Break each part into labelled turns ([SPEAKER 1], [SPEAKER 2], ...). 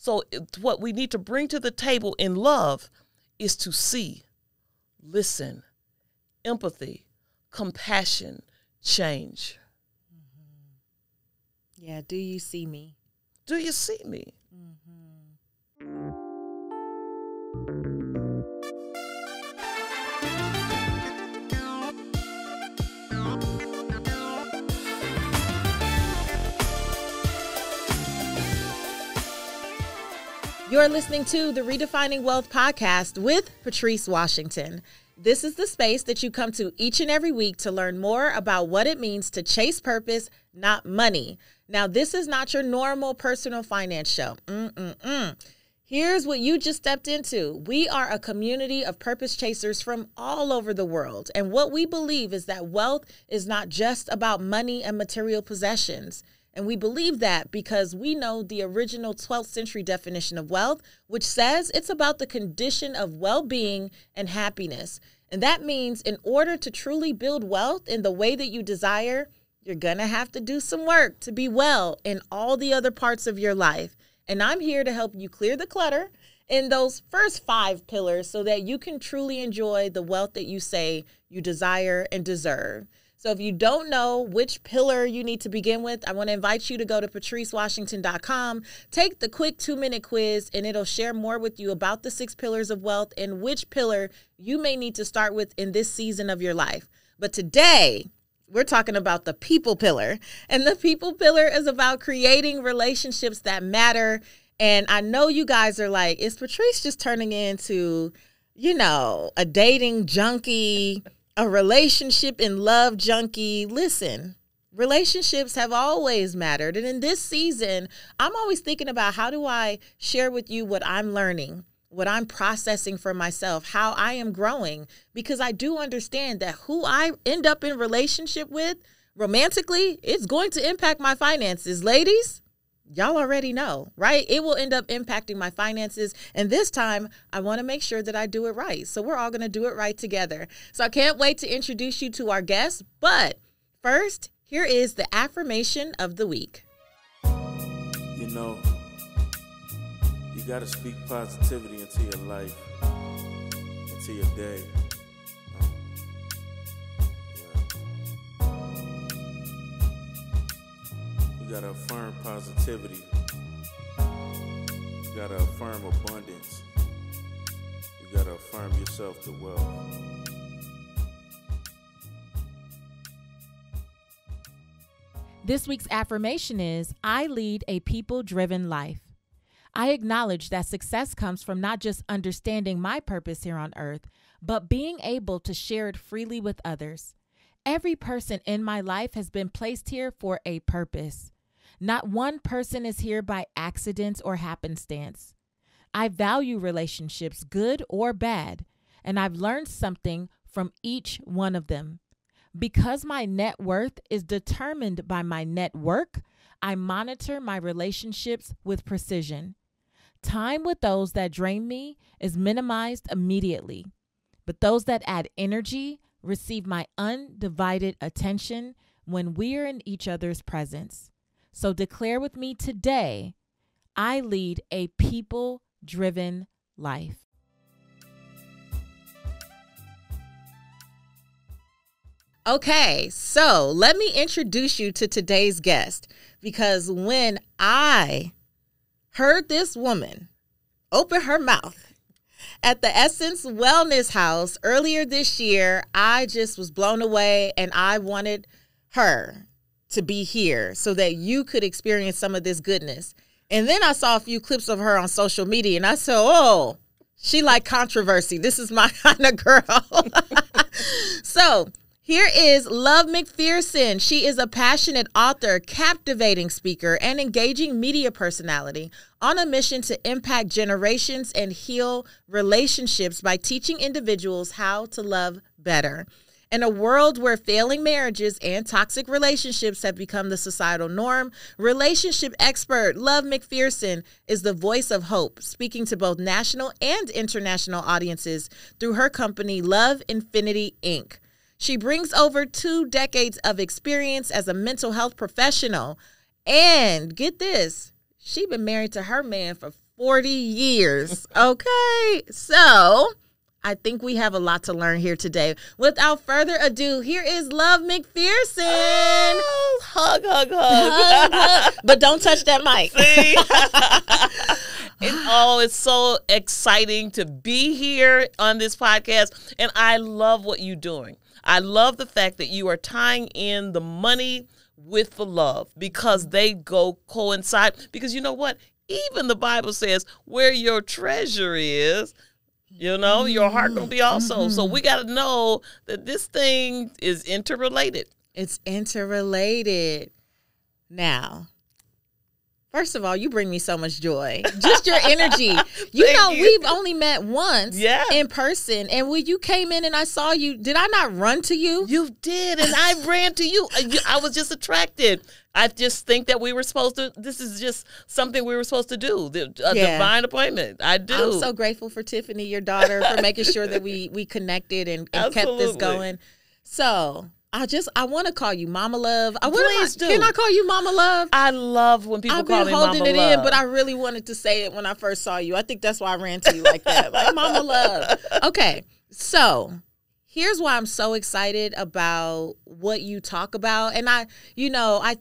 [SPEAKER 1] So what we need to bring to the table in love is to see, listen, empathy, compassion, change.
[SPEAKER 2] Yeah, do you see me?
[SPEAKER 1] Do you see me?
[SPEAKER 2] You're listening to the Redefining Wealth podcast with Patrice Washington. This is the space that you come to each and every week to learn more about what it means to chase purpose, not money. Now, this is not your normal personal finance show. Here's what you just stepped into. We are a community of purpose chasers from all over the world. And what we believe is that wealth is not just about money and material possessions. And we believe that because we know the original 12th century definition of wealth, which says it's about the condition of well-being and happiness. And that means in order to truly build wealth in the way that you desire, you're going to have to do some work to be well in all the other parts of your life. And I'm here to help you clear the clutter in those first 5 pillars so that you can truly enjoy the wealth that you say you desire and deserve. So if you don't know which pillar you need to begin with, I want to invite you to go to patricewashington.com, take the quick 2-minute quiz, and it'll share more with you about the 6 pillars of wealth and which pillar you may need to start with in this season of your life. But today, we're talking about the people pillar. And the people pillar is about creating relationships that matter. And I know you guys are like, is Patrice just turning into, a dating junkie, a relationship and love junkie? Listen, relationships have always mattered. And in this season, I'm always thinking about how do I share with you what I'm learning, what I'm processing for myself, how I am growing, because I do understand that who I end up in relationship with romantically, it's going to impact my finances. Ladies, y'all already know, right? It will end up impacting my finances. And this time, I want to make sure that I do it right. So we're all going to do it right together. So I can't wait to introduce you to our guests. But first, here is the affirmation of the week.
[SPEAKER 3] You got to speak positivity into your life, into your day. You got to affirm positivity. You got to affirm abundance. You got to affirm yourself to wealth.
[SPEAKER 4] This week's affirmation is, I lead a people-driven life. I acknowledge that success comes from not just understanding my purpose here on earth, but being able to share it freely with others. Every person in my life has been placed here for a purpose. Not one person is here by accident or happenstance. I value relationships, good or bad, and I've learned something from each one of them. Because my net worth is determined by my network, I monitor my relationships with precision. Time with those that drain me is minimized immediately, but those that add energy receive my undivided attention when we're in each other's presence. So declare with me today, I lead a people-driven life.
[SPEAKER 2] Okay, so let me introduce you to today's guest, because when I heard this woman open her mouth at the Essence Wellness House earlier this year, I just was blown away, and I wanted her to be here so that you could experience some of this goodness. And then I saw a few clips of her on social media, and I said, oh, she like controversy. This is my kind of girl. So here is Love McPherson. She is a passionate author, captivating speaker, and engaging media personality on a mission to impact generations and heal relationships by teaching individuals how to love better. In a world where failing marriages and toxic relationships have become the societal norm, relationship expert Love McPherson is the voice of hope, speaking to both national and international audiences through her company, Love Infinity, Inc. She brings over 2 decades of experience as a mental health professional. And get this, She been married to her man for 40 years. Okay. So I think we have a lot to learn here today. Without further ado, here is Love McPherson.
[SPEAKER 1] Oh, hug.
[SPEAKER 2] But don't touch that mic.
[SPEAKER 1] See? It's so exciting to be here on this podcast. And I love what you're doing. I love the fact that you are tying in the money with the love, because they go coincide. Because you know what? Even the Bible says where your treasure is, you know, your heart gonna be also. So we got to know that this thing is interrelated.
[SPEAKER 2] It's interrelated. Now, first of all, you bring me so much joy. Just your energy. We've only met once in person. And when you came in and I saw you, did I not run to you?
[SPEAKER 1] You did. And I ran to you. I was just attracted. I just think that this is just something we were supposed to do. A divine appointment. I do.
[SPEAKER 2] I'm so grateful for Tiffany, your daughter, for making sure that we connected and kept this going. So I want to call you Mama Love.
[SPEAKER 1] Please do.
[SPEAKER 2] Can I call you Mama Love?
[SPEAKER 1] I love when people call me Mama Love. I've been holding it in,
[SPEAKER 2] but I really wanted to say it when I first saw you. I think that's why I ran to you like that. Like, Mama Love. Okay, so here's why I'm so excited about what you talk about. And I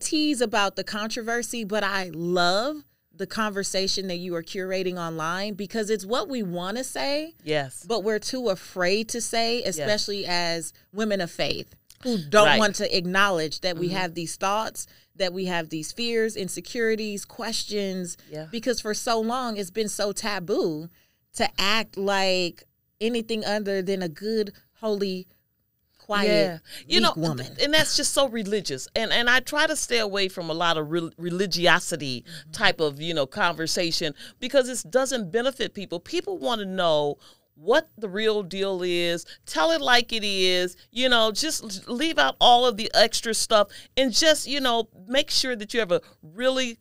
[SPEAKER 2] tease about the controversy, but I love the conversation that you are curating online, because it's what we want to say.
[SPEAKER 1] Yes.
[SPEAKER 2] But we're too afraid to say, especially as women of faith, who don't want to acknowledge that we have these thoughts, that we have these fears, insecurities, questions, because for so long it's been so taboo to act like anything other than a good, holy, quiet, weak woman.
[SPEAKER 1] And that's just so religious. And I try to stay away from a lot of religiosity type of, conversation, because it doesn't benefit people. People want to know what the real deal is. Tell it like it is. Just leave out all of the extra stuff, and just, make sure that you have a really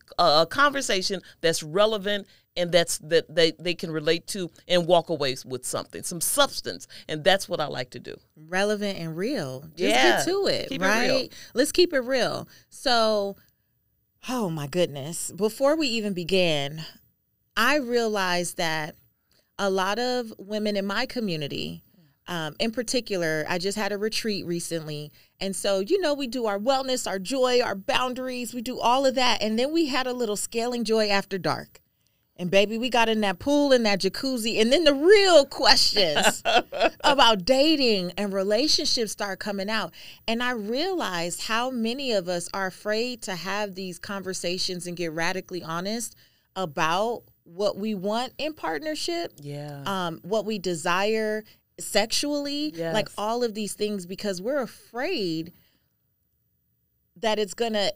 [SPEAKER 1] conversation that's relevant and that they can relate to and walk away with something, some substance. And that's what I like to do. Relevant
[SPEAKER 2] and real. Just get to it,
[SPEAKER 1] keep
[SPEAKER 2] right?
[SPEAKER 1] It real.
[SPEAKER 2] Let's keep it real. So, oh my goodness. Before we even began, I realized that a lot of women in my community, in particular, I just had a retreat recently. And so, we do our wellness, our joy, our boundaries. We do all of that. And then we had a little scaling joy after dark. And baby, we got in that pool and that jacuzzi. And then the real questions about dating and relationships start coming out. And I realized how many of us are afraid to have these conversations and get radically honest about what we want in partnership, what we desire sexually, like all of these things, because we're afraid that it's going to,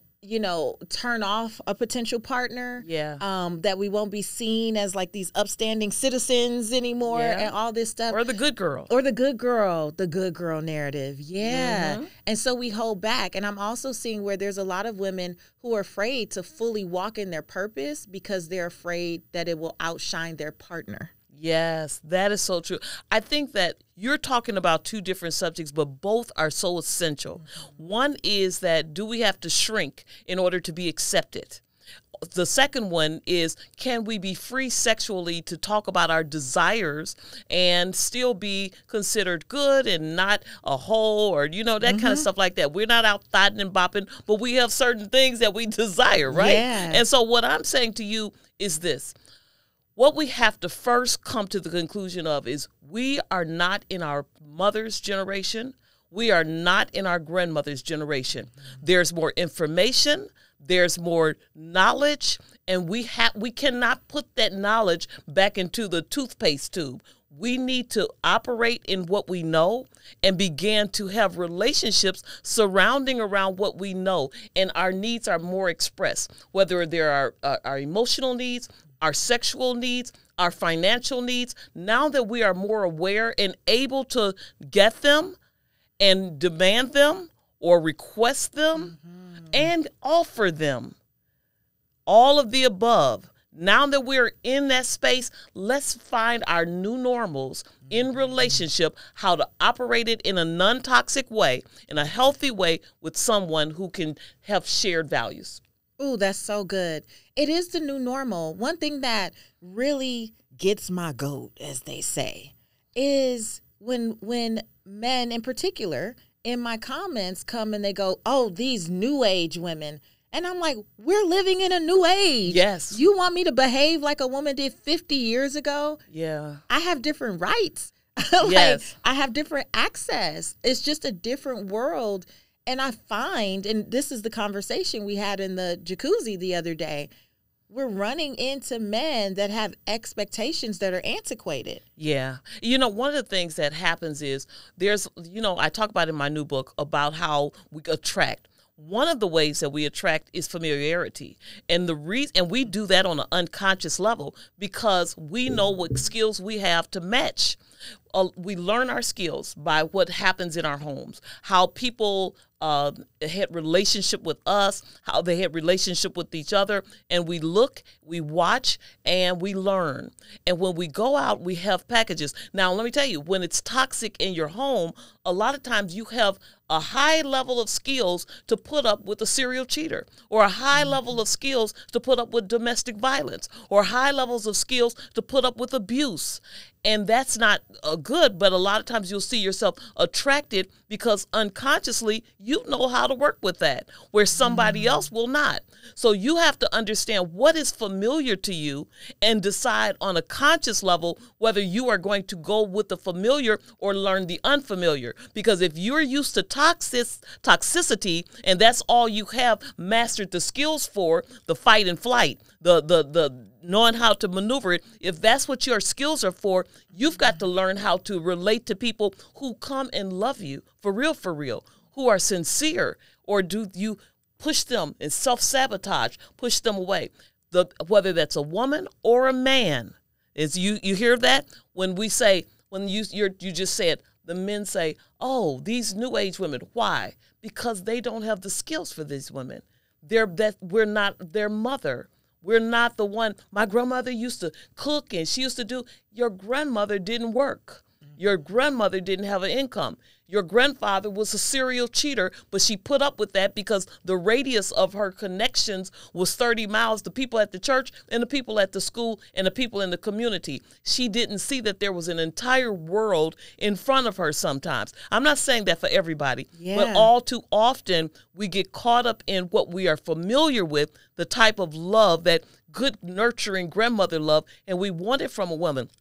[SPEAKER 2] turn off a potential partner, that we won't be seen as like these upstanding citizens anymore and all this stuff.
[SPEAKER 1] Or the good girl.
[SPEAKER 2] The good girl narrative. Yeah. Mm-hmm. And so we hold back. And I'm also seeing where there's a lot of women who are afraid to fully walk in their purpose because they're afraid that it will outshine their partner.
[SPEAKER 1] Yes, that is so true. I think that you're talking about two different subjects, but both are so essential. One is that, do we have to shrink in order to be accepted? The second one is, can we be free sexually to talk about our desires and still be considered good and not a hoe, or, that kind of stuff like that. We're not out thotting and bopping, but we have certain things that we desire, right?
[SPEAKER 2] Yeah.
[SPEAKER 1] And so what I'm saying to you is this. What we have to first come to the conclusion of is we are not in our mother's generation. We are not in our grandmother's generation. There's more information. There's more knowledge. And we cannot put that knowledge back into the toothpaste tube. We need to operate in what we know and begin to have relationships surrounding around what we know. And our needs are more expressed, whether they're our emotional needs, our sexual needs, our financial needs. Now that we are more aware and able to get them and demand them or request them and offer them, all of the above. Now that we're in that space, let's find our new normals in relationship, how to operate it in a non-toxic way, in a healthy way with someone who can have shared values.
[SPEAKER 2] Ooh, that's so good. It is the new normal. One thing that really gets my goat, as they say, is when men in particular in my comments come and they go, oh, these new age women. And I'm like, we're living in a new age.
[SPEAKER 1] Yes.
[SPEAKER 2] You want me to behave like a woman did 50 years ago?
[SPEAKER 1] Yeah.
[SPEAKER 2] I have different rights.
[SPEAKER 1] Yes.
[SPEAKER 2] I have different access. It's just a different world. And I find, and this is the conversation we had in the jacuzzi the other day, we're running into men that have expectations that are antiquated.
[SPEAKER 1] Yeah. You know, one of the things that happens is there's, you know, I talk about in my new book about how we attract. One of the ways that we attract is familiarity. And the reason, and we do that on an unconscious level because we know what skills we have to match. We learn our skills by what happens in our homes, how people had relationship with us, how they had relationship with each other, and we look, we watch, and we learn. And when we go out, we have packages. Now, let me tell you, when it's toxic in your home, a lot of times you have a high level of skills to put up with a serial cheater, or a high level of skills to put up with domestic violence, or high levels of skills to put up with abuse. And that's not good, but a lot of times you'll see yourself attracted because unconsciously you know how to work with that, where somebody else will not. So you have to understand what is familiar to you and decide on a conscious level whether you are going to go with the familiar or learn the unfamiliar. Because if you're used to toxicity and that's all you have mastered the skills for, the fight and flight, the knowing how to maneuver it, if that's what your skills are for, you've got to learn how to relate to people who come and love you for real, who are sincere, or do you push them and self-sabotage, push them away? Whether that's a woman or a man, is you hear that when we say, when you just said, the men say, oh, these new age women. Why? Because they don't have the skills for these women. We're not their mother. We're not the one. My grandmother used to cook and she used to do. Your grandmother didn't work. Your grandmother didn't have an income. Your grandfather was a serial cheater, but she put up with that because the radius of her connections was 30 miles, the people at the church and the people at the school and the people in the community. She didn't see that there was an entire world in front of her sometimes. I'm not saying that for everybody, but all too often we get caught up in what we are familiar with, the type of love, that good, nurturing grandmother love, and we want it from a woman.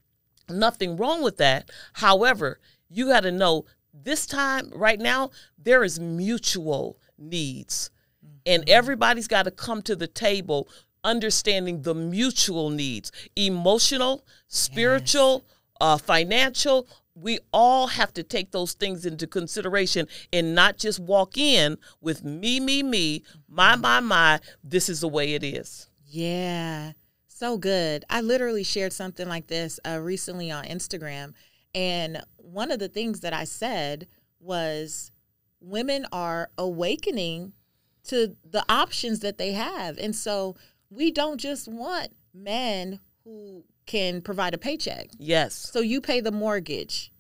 [SPEAKER 1] Nothing wrong with that. However, you got to know this time right now, there is mutual needs. And everybody's got to come to the table understanding the mutual needs, emotional, spiritual, financial. We all have to take those things into consideration and not just walk in with me, my, this is the way it is.
[SPEAKER 2] Yeah, so good. I literally shared something like this recently on Instagram. And one of the things that I said was women are awakening to the options that they have. And so we don't just want men who can provide a paycheck.
[SPEAKER 1] Yes.
[SPEAKER 2] So you pay the mortgage,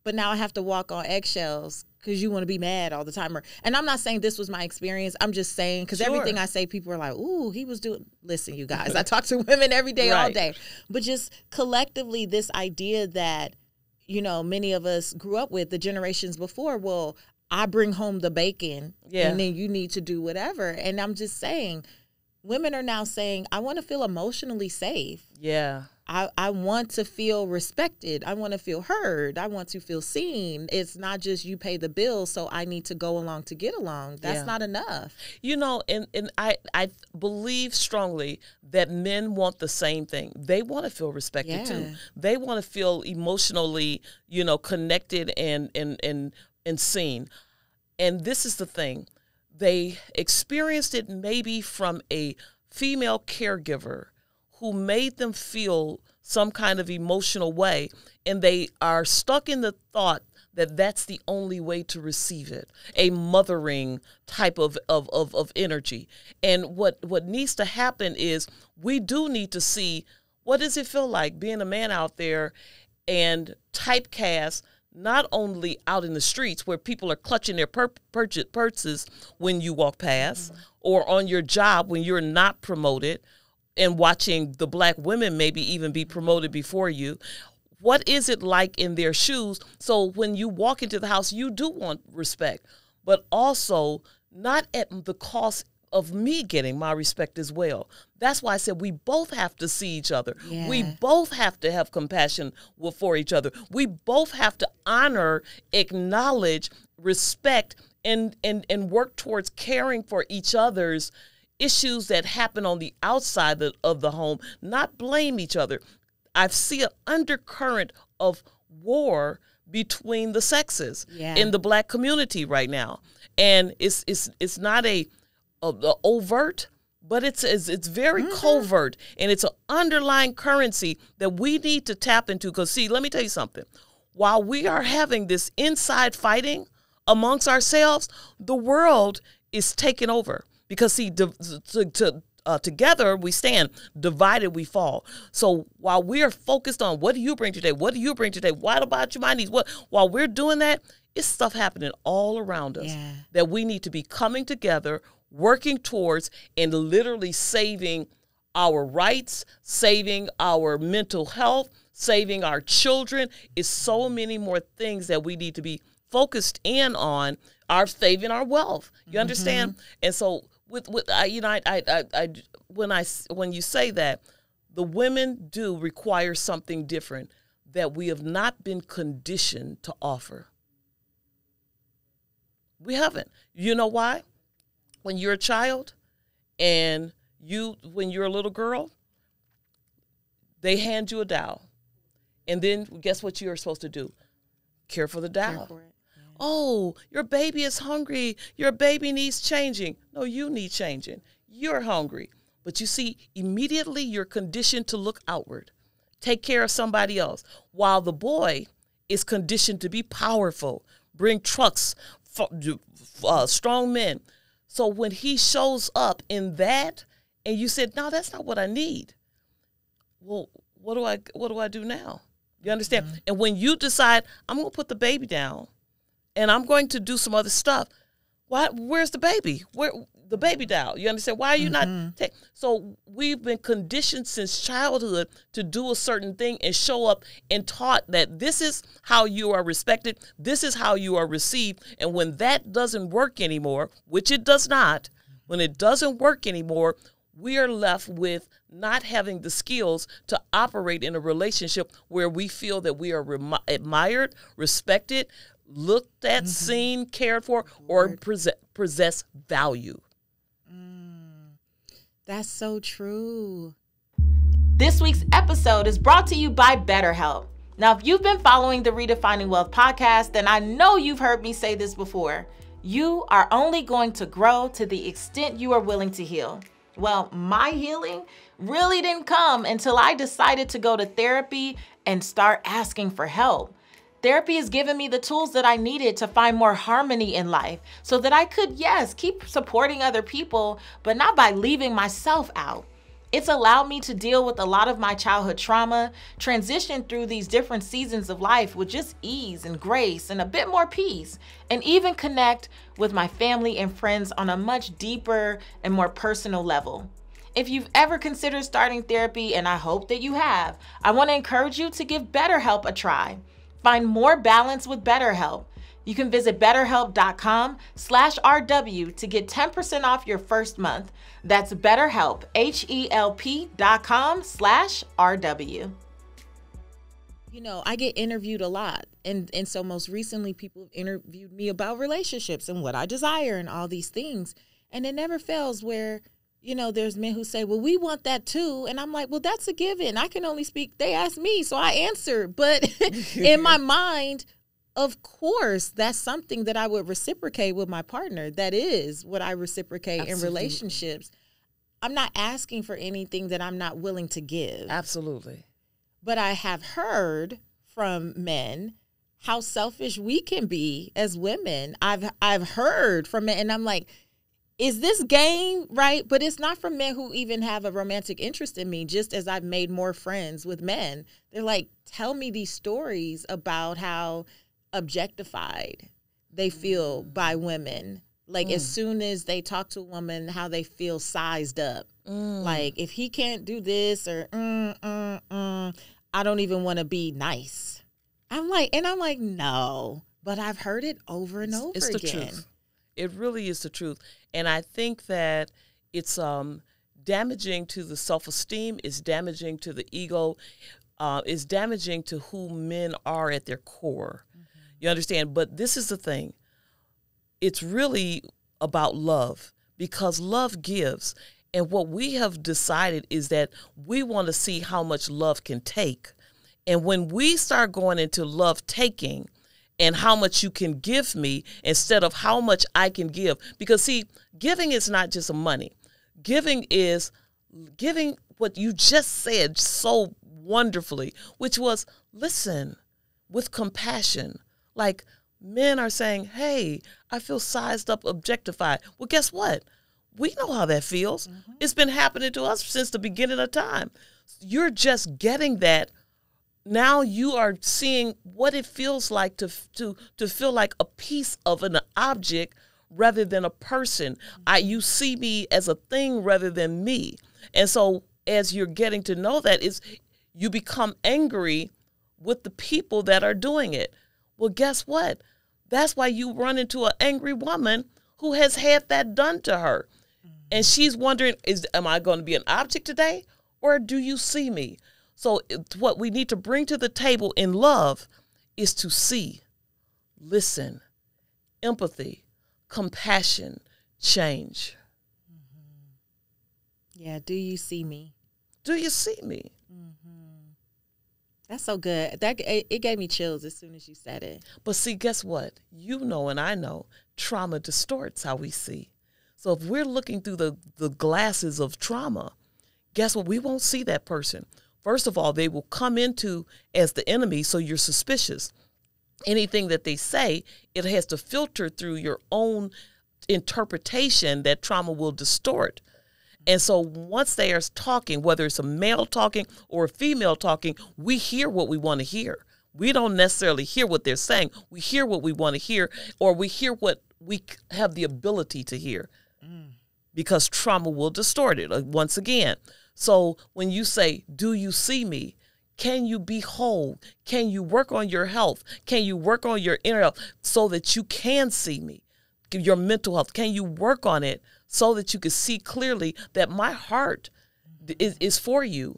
[SPEAKER 2] but now I have to walk on eggshells because you want to be mad all the time. And I'm not saying this was my experience. I'm just saying, because everything I say, people are like, ooh, he was doing. Listen, you guys, I talk to women every day, all day. But just collectively, this idea that, you know, many of us grew up with the generations before, well, I bring home the bacon and then you need to do whatever. And I'm just saying, women are now saying, I want to feel emotionally safe.
[SPEAKER 1] Yeah.
[SPEAKER 2] I want to feel respected. I want to feel heard. I want to feel seen. It's not just you pay the bill, so I need to go along to get along. That's not enough.
[SPEAKER 1] You know, and I believe strongly that men want the same thing. They want to feel respected too. They want to feel emotionally, you know, connected and seen. And this is the thing. They experienced it maybe from a female caregiver who made them feel some kind of emotional way, and they are stuck in the thought that that's the only way to receive it, a mothering type of energy. And what needs to happen is we do need to see, what does it feel like being a man out there and typecast, not only out in the streets where people are clutching their purses when you walk past, or on your job when you're not promoted, and watching the black women maybe even be promoted before you. What is it like in their shoes? So when you walk into the house, you do want respect, but also not at the cost of me getting my respect as well. That's why I said we both have to see each other.
[SPEAKER 2] Yeah.
[SPEAKER 1] We both have to have compassion for each other. We both have to honor, acknowledge, respect, and work towards caring for each other's issues that happen on the outside of the home, not blame each other. I see an undercurrent of war between the sexes in the black community right now. And it's not a overt, but it's very covert, and it's an underlying currency that we need to tap into. Because see, let me tell you something. While we are having this inside fighting amongst ourselves, the world is taking over. Because see, together we stand, divided we fall. So while we are focused on what do you bring today, what do you bring today, what about you, my needs, while we're doing that, it's stuff happening all around us that we need to be coming together, working towards, and literally saving our rights, saving our mental health, saving our children. It's so many more things that we need to be focused in on, saving our wealth. You understand? And so when you say that, the women do require something different that we have not been conditioned to offer. We haven't. You know why? When you're a child and when you're a little girl, they hand you a doll. And then guess what you're supposed to do? Care for the doll. Care for it. Yeah. Oh, your baby is hungry. Your baby needs changing. No, you need changing. You're hungry. But you see, immediately you're conditioned to look outward, take care of somebody else, while the boy is conditioned to be powerful, bring trucks, strong men. So when he shows up in that, and you said, no, that's not what I need. Well, what do I do now? You understand? And when you decide, I'm going to put the baby down and I'm going to do some other stuff. Where's the baby? Where the baby doll? You understand? Why are you not? So we've been conditioned since childhood to do a certain thing and show up and taught that this is how you are respected. This is how you are received. And when that doesn't work anymore, which it does not, when it doesn't work anymore, we are left with not having the skills to operate in a relationship where we feel that we are admired, respected, looked at, seen, cared for, or possess value.
[SPEAKER 2] That's so true.
[SPEAKER 4] This week's episode is brought to you by BetterHelp. Now, if you've been following the Redefining Wealth podcast, then I know you've heard me say this before. You are only going to grow to the extent you are willing to heal. Well, my healing really didn't come until I decided to go to therapy and start asking for help. Therapy has given me the tools that I needed to find more harmony in life so that I could, yes, keep supporting other people, but not by leaving myself out. It's allowed me to deal with a lot of my childhood trauma, transition through these different seasons of life with just ease and grace and a bit more peace, and even connect with my family and friends on a much deeper and more personal level. If you've ever considered starting therapy, and I hope that you have, I want to encourage you to give BetterHelp a try. Find more balance with BetterHelp. You can visit betterhelp.com/RW to get 10% off your first month. That's BetterHelp, HELP.com/RW.
[SPEAKER 2] You know, I get interviewed a lot. And so most recently, people have interviewed me about relationships and what I desire and all these things. And it never fails where, you know, there's men who say, well, we want that too. And I'm like, well, that's a given. I can only speak. They ask me, so I answer. But in my mind, of course, that's something that I would reciprocate with my partner. That is what I reciprocate in relationships. I'm not asking for anything that I'm not willing to give.
[SPEAKER 1] Absolutely.
[SPEAKER 2] But I have heard from men how selfish we can be as women. I've heard from men, and I'm like, is this game right? But it's not from men who even have a romantic interest in me, just as I've made more friends with men. They're like, tell me these stories about how objectified they feel by women. Like as soon as they talk to a woman, how they feel sized up. Like if he can't do this or I don't even want to be nice. I'm like, no, but I've heard it over and over
[SPEAKER 1] again. It's the truth. It really is the truth. And I think that it's damaging to the self-esteem, it's damaging to the ego, it's damaging to who men are at their core. You understand? But this is the thing. It's really about love, because love gives. And what we have decided is that we want to see how much love can take. And when we start going into love taking and how much you can give me instead of how much I can give, because see, giving is not just money. Giving is giving what you just said so wonderfully, which was listen with compassion. Like men are saying, hey, I feel sized up, objectified. Well, guess what? We know how that feels. It's been happening to us since the beginning of time. You're just getting that. Now you are seeing what it feels like to feel like a piece of an object rather than a person. You see me as a thing rather than me. And so as you're getting to know that, you become angry with the people that are doing it. Well, guess what? That's why you run into an angry woman who has had that done to her. And she's wondering, am I going to be an object today, or do you see me? So what we need to bring to the table in love is to see, listen, empathy, compassion, change.
[SPEAKER 2] Yeah, do you see me?
[SPEAKER 1] Do you see me?
[SPEAKER 2] That's so good. It gave me chills as soon as you said it.
[SPEAKER 1] But see, guess what? You know and I know trauma distorts how we see. So if we're looking through the glasses of trauma, guess what? We won't see that person. First of all, they will come into as the enemy, so you're suspicious. Anything that they say, it has to filter through your own interpretation that trauma will distort. And so once they are talking, whether it's a male talking or a female talking, we hear what we want to hear. We don't necessarily hear what they're saying. We hear what we want to hear, or we hear what we have the ability to hear, because trauma will distort it once again. So when you say, do you see me? Can you be whole? Can you work on your health? Can you work on your inner health so that you can see me? Your mental health, can you work on it so that you can see clearly that my heart is for you,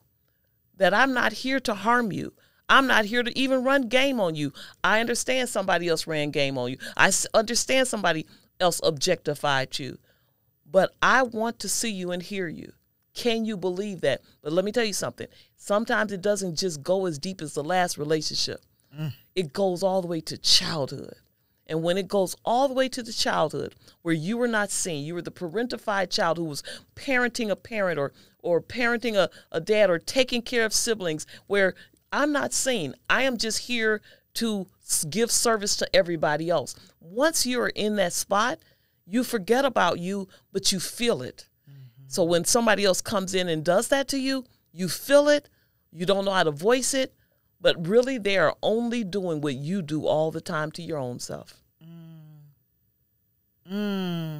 [SPEAKER 1] that I'm not here to harm you. I'm not here to even run game on you. I understand somebody else ran game on you. I understand somebody else objectified you. But I want to see you and hear you. Can you believe that? But let me tell you something. Sometimes it doesn't just go as deep as the last relationship. It goes all the way to childhood. And when it goes all the way to the childhood where you were not seen, you were the parentified child who was parenting a parent or parenting a dad or taking care of siblings, where I'm not seen. I am just here to give service to everybody else. Once you're in that spot, you forget about you, but you feel it. So when somebody else comes in and does that to you, you feel it. You don't know how to voice it. But really, they are only doing what you do all the time to your own self.
[SPEAKER 2] I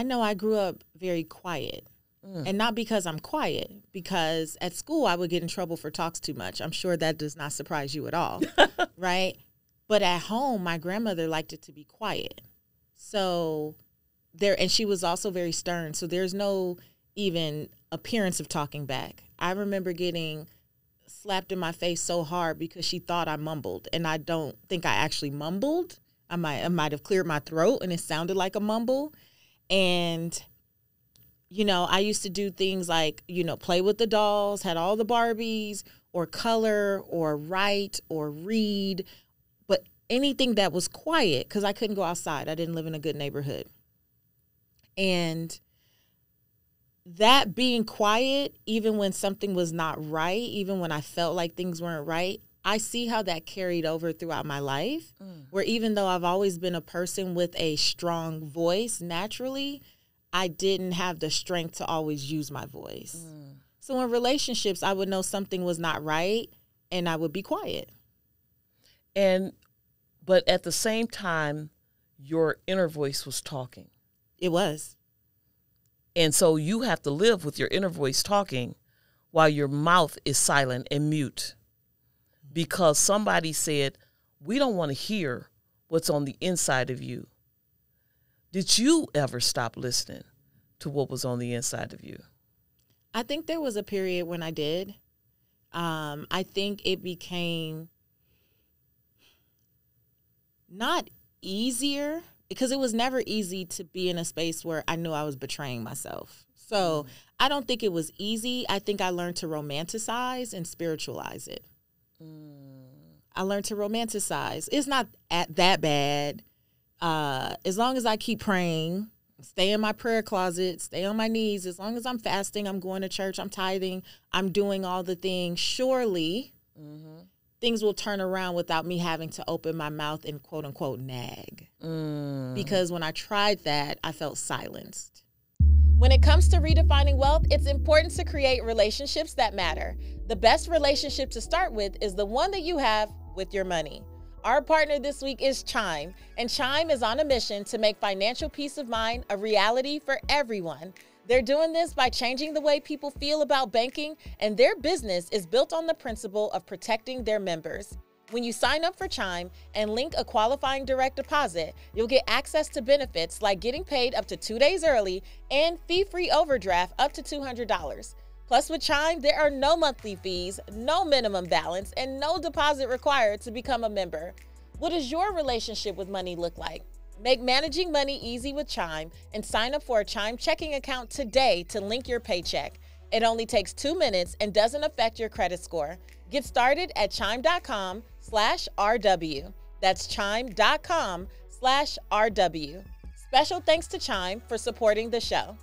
[SPEAKER 2] know I grew up very quiet. And not because I'm quiet, because at school I would get in trouble for talks too much. I'm sure that does not surprise you at all, right? But at home, my grandmother liked it to be quiet. So and she was also very stern. So there's no even appearance of talking back. I remember getting slapped in my face so hard because she thought I mumbled, and I don't think I actually mumbled. I might have cleared my throat and it sounded like a mumble. And I used to do things like, play with the dolls, had all the Barbies, or color, or write, or read, but anything that was quiet, because I couldn't go outside. I didn't live in a good neighborhood. And that being quiet, even when something was not right, even when I felt like things weren't right, I see how that carried over throughout my life, where even though I've always been a person with a strong voice naturally, I didn't have the strength to always use my voice. So in relationships, I would know something was not right, and I would be quiet.
[SPEAKER 1] And But at the same time, your inner voice was talking.
[SPEAKER 2] It was.
[SPEAKER 1] And so you have to live with your inner voice talking while your mouth is silent and mute. Because somebody said, we don't want to hear what's on the inside of you. Did you ever stop listening to what was on the inside of you?
[SPEAKER 2] I think there was a period when I did. I think it became not easier, because it was never easy to be in a space where I knew I was betraying myself. So I don't think it was easy. I think I learned to romanticize and spiritualize it. I learned to romanticize. It's not that bad. As long as I keep praying, stay in my prayer closet, stay on my knees, as long as I'm fasting, I'm going to church, I'm tithing, I'm doing all the things, surely things will turn around without me having to open my mouth and quote unquote nag. Because when I tried that, I felt silenced. When it comes to redefining wealth, it's important to create relationships that matter. The best relationship to start with is the one that you have with your money. Our partner this week is Chime, and Chime is on a mission to make financial peace of mind a reality for everyone. They're doing this by changing the way people feel about banking, and their business is built on the principle of protecting their members. When you sign up for Chime and link a qualifying direct deposit, you'll get access to benefits like getting paid up to 2 days early and fee-free overdraft up to $200. Plus, with Chime, there are no monthly fees, no minimum balance, and no deposit required to become a member. What does your relationship with money look like? Make managing money easy with Chime and sign up for a Chime checking account today to link your paycheck. It only takes 2 minutes and doesn't affect your credit score. Get started at chime.com/RW. That's chime.com/RW. Special thanks to Chime for supporting the show.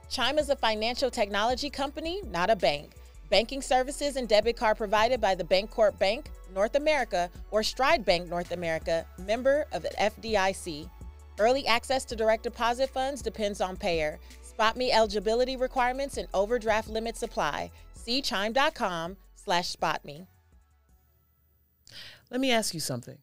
[SPEAKER 2] Chime is a financial technology company, not a bank. Banking services and debit card provided by the Bancorp Bank North America or Stride Bank North America, member of the FDIC. Early access to direct deposit funds depends on payer. SpotMe eligibility requirements and overdraft limits apply. See chime.com/spotme.
[SPEAKER 1] Let me ask you something.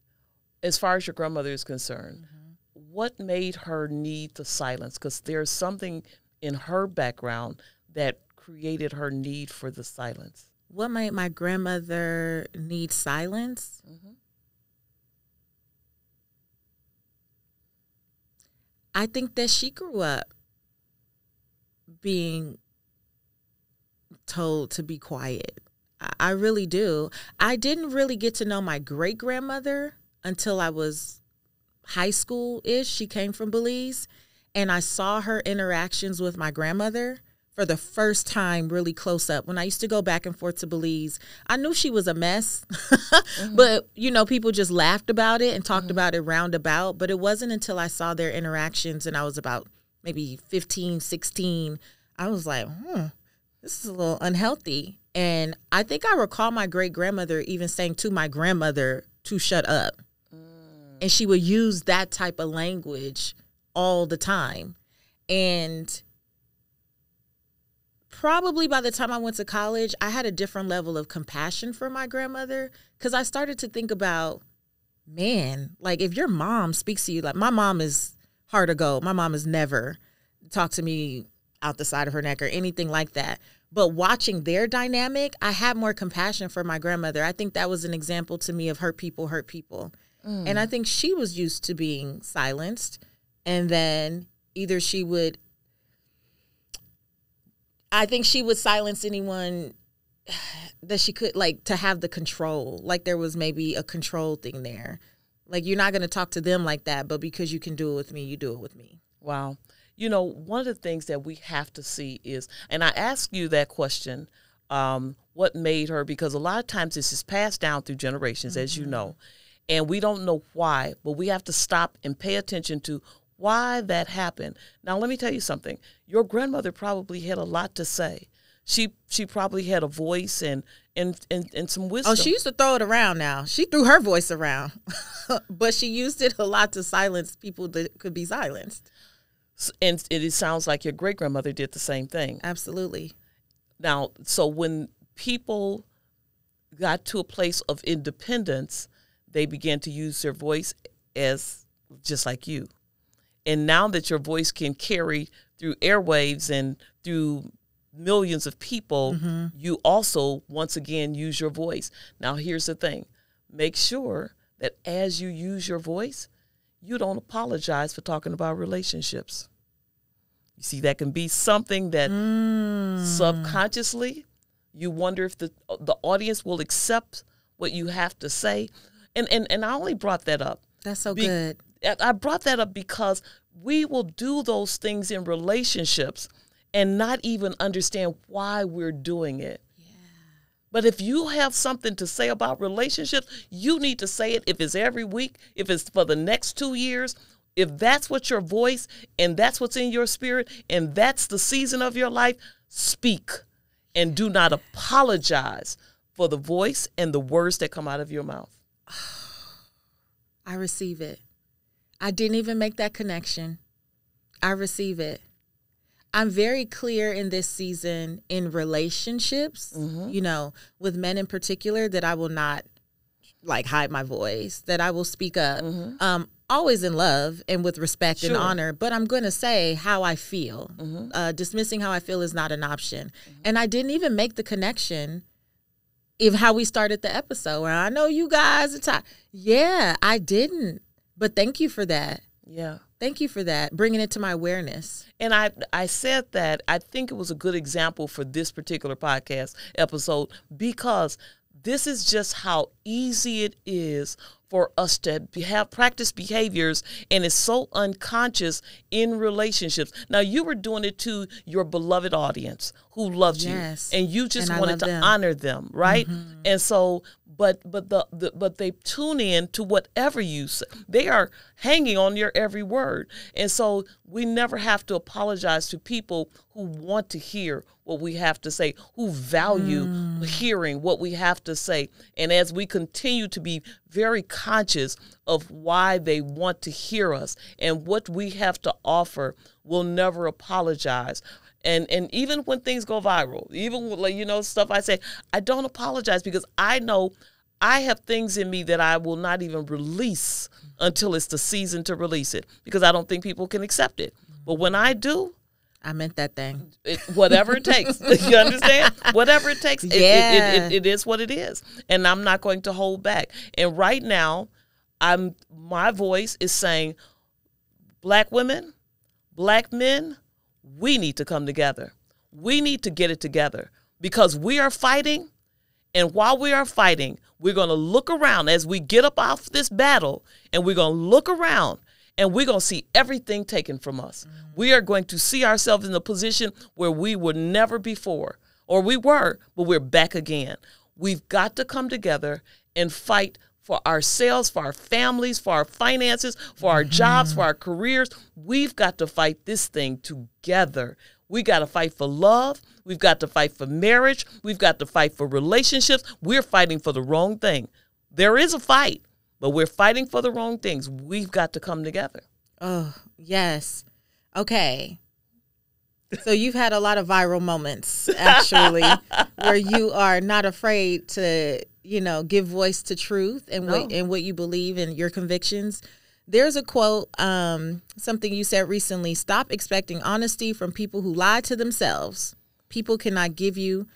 [SPEAKER 1] As far as your grandmother is concerned, what made her need the silence? Because there's something in her background that created her need for the silence.
[SPEAKER 2] What made my grandmother need silence? I think that she grew up being told to be quiet. I really do. I didn't really get to know my great-grandmother until I was high school-ish. She came from Belize, and I saw her interactions with my grandmother for the first time really close up. When I used to go back and forth to Belize, I knew she was a mess, but, you know, people just laughed about it and talked about it roundabout. But it wasn't until I saw their interactions and I was about maybe 15, 16, I was like, this is a little unhealthy. And I think I recall my great-grandmother even saying to my grandmother to shut up. And she would use that type of language all the time. And probably by the time I went to college, I had a different level of compassion for my grandmother, because I started to think about, man, like if your mom speaks to you, like my mom is hard to go. My mom has never talked to me out the side of her neck or anything like that. But watching their dynamic, I had more compassion for my grandmother. I think that was an example to me of hurt people hurt people. And I think she was used to being silenced. And then either she would, I think she would silence anyone that she could, like, to have the control. Like there was maybe a control thing there. Like, you're not going to talk to them like that, but because you can do it with me, you do it with me.
[SPEAKER 1] Wow. You know, one of the things that we have to see is, and I ask you that question, what made her, because a lot of times this is passed down through generations, as you know, and we don't know why, but we have to stop and pay attention to why that happened. Now, let me tell you something. Your grandmother probably had a lot to say. She probably had a voice and some wisdom.
[SPEAKER 2] Oh, she used to throw it around now. She threw her voice around, but she used it a lot to silence people that could be silenced.
[SPEAKER 1] And it sounds like your great-grandmother did the same thing.
[SPEAKER 2] Absolutely.
[SPEAKER 1] Now, so when people got to a place of independence, they began to use their voice as just like you. And now that your voice can carry through airwaves and through millions of people, you also, once again, use your voice. Now, here's the thing. Make sure that as you use your voice, you don't apologize for talking about relationships. You see, that can be something that subconsciously you wonder if the audience will accept what you have to say. And I only brought that up.
[SPEAKER 2] That's so good.
[SPEAKER 1] I brought that up because we will do those things in relationships and not even understand why we're doing it. Yeah. But if you have something to say about relationships, you need to say it. If it's every week, if it's for the next 2 years, if that's what your voice and that's what's in your spirit and that's the season of your life, speak and do not apologize for the voice and the words that come out of your mouth.
[SPEAKER 2] I receive it. I didn't even make that connection. I receive it. I'm very clear in this season in relationships, you know, with men in particular, that I will not like hide my voice, that I will speak up, always in love and with respect and honor, but I'm going to say how I feel. Dismissing how I feel is not an option. And I didn't even make the connection of how we started the episode where I know you guys are tired. Yeah, I didn't. But thank you for that.
[SPEAKER 1] Yeah.
[SPEAKER 2] Thank you for that, bringing it to my awareness.
[SPEAKER 1] And I said that I think it was a good example for this particular podcast episode because this is just how easy it is for us to have practice behaviors, and it's so unconscious in relationships. Now, you were doing it to your beloved audience who loved you, and you just wanted to honor them, right? And so, but they tune in to whatever you say. They are hanging on your every word, and so we never have to apologize to people who want to hear what we have to say, who value hearing what we have to say. And as we continue to be very conscious of why they want to hear us and what we have to offer, we'll never apologize. And even when things go viral, even with, like, you know, stuff I say, I don't apologize because I know I have things in me that I will not even release until it's the season to release it because I don't think people can accept it. But when I do,
[SPEAKER 2] I meant that thing.
[SPEAKER 1] Whatever it takes. You understand? Whatever it takes.
[SPEAKER 2] Yeah.
[SPEAKER 1] It is what it is. And I'm not going to hold back. And right now, my voice is saying, Black women, Black men, we need to come together. We need to get it together because we are fighting. And while we are fighting, we're going to look around as we get up off this battle, and we're going to look around and we're going to see everything taken from us. We are going to see ourselves in a position where we were never before, or we were, but we're back again. We've got to come together and fight for ourselves, for our families, for our finances, for our jobs, for our careers. We've got to fight this thing together. We got to fight for love. We've got to fight for marriage. We've got to fight for relationships. We're fighting for the wrong thing. There is a fight, but we're fighting for the wrong things. We've got to come together.
[SPEAKER 2] Oh, yes. Okay. So you've had a lot of viral moments, actually, where you are not afraid to, you know, give voice to truth and what you believe and your convictions. There's a quote, something you said recently: stop expecting honesty from people who lie to themselves. People cannot give you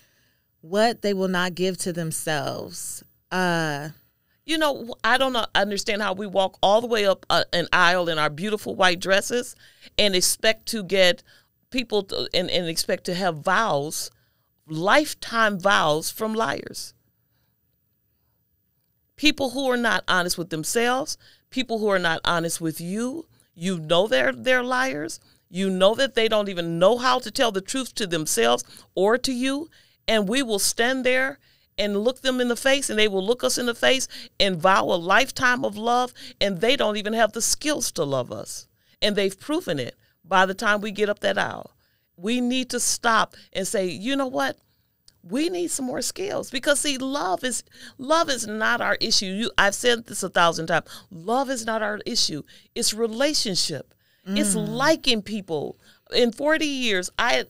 [SPEAKER 2] what they will not give to themselves.
[SPEAKER 1] You know, I don't understand how we walk all the way up an aisle in our beautiful white dresses and expect to get people to, and expect to have vows, lifetime vows from liars. People who are not honest with themselves, people who are not honest with you. You know they're liars. You know that they don't even know how to tell the truth to themselves or to you. And we will stand there and look them in the face, and they will look us in the face and vow a lifetime of love, and they don't even have the skills to love us. And they've proven it by the time we get up that aisle. We need to stop and say, you know what? We need some more skills because, see, love is not our issue. I've said this 1,000 times. Love is not our issue. It's relationship. It's liking people. In 40 years, I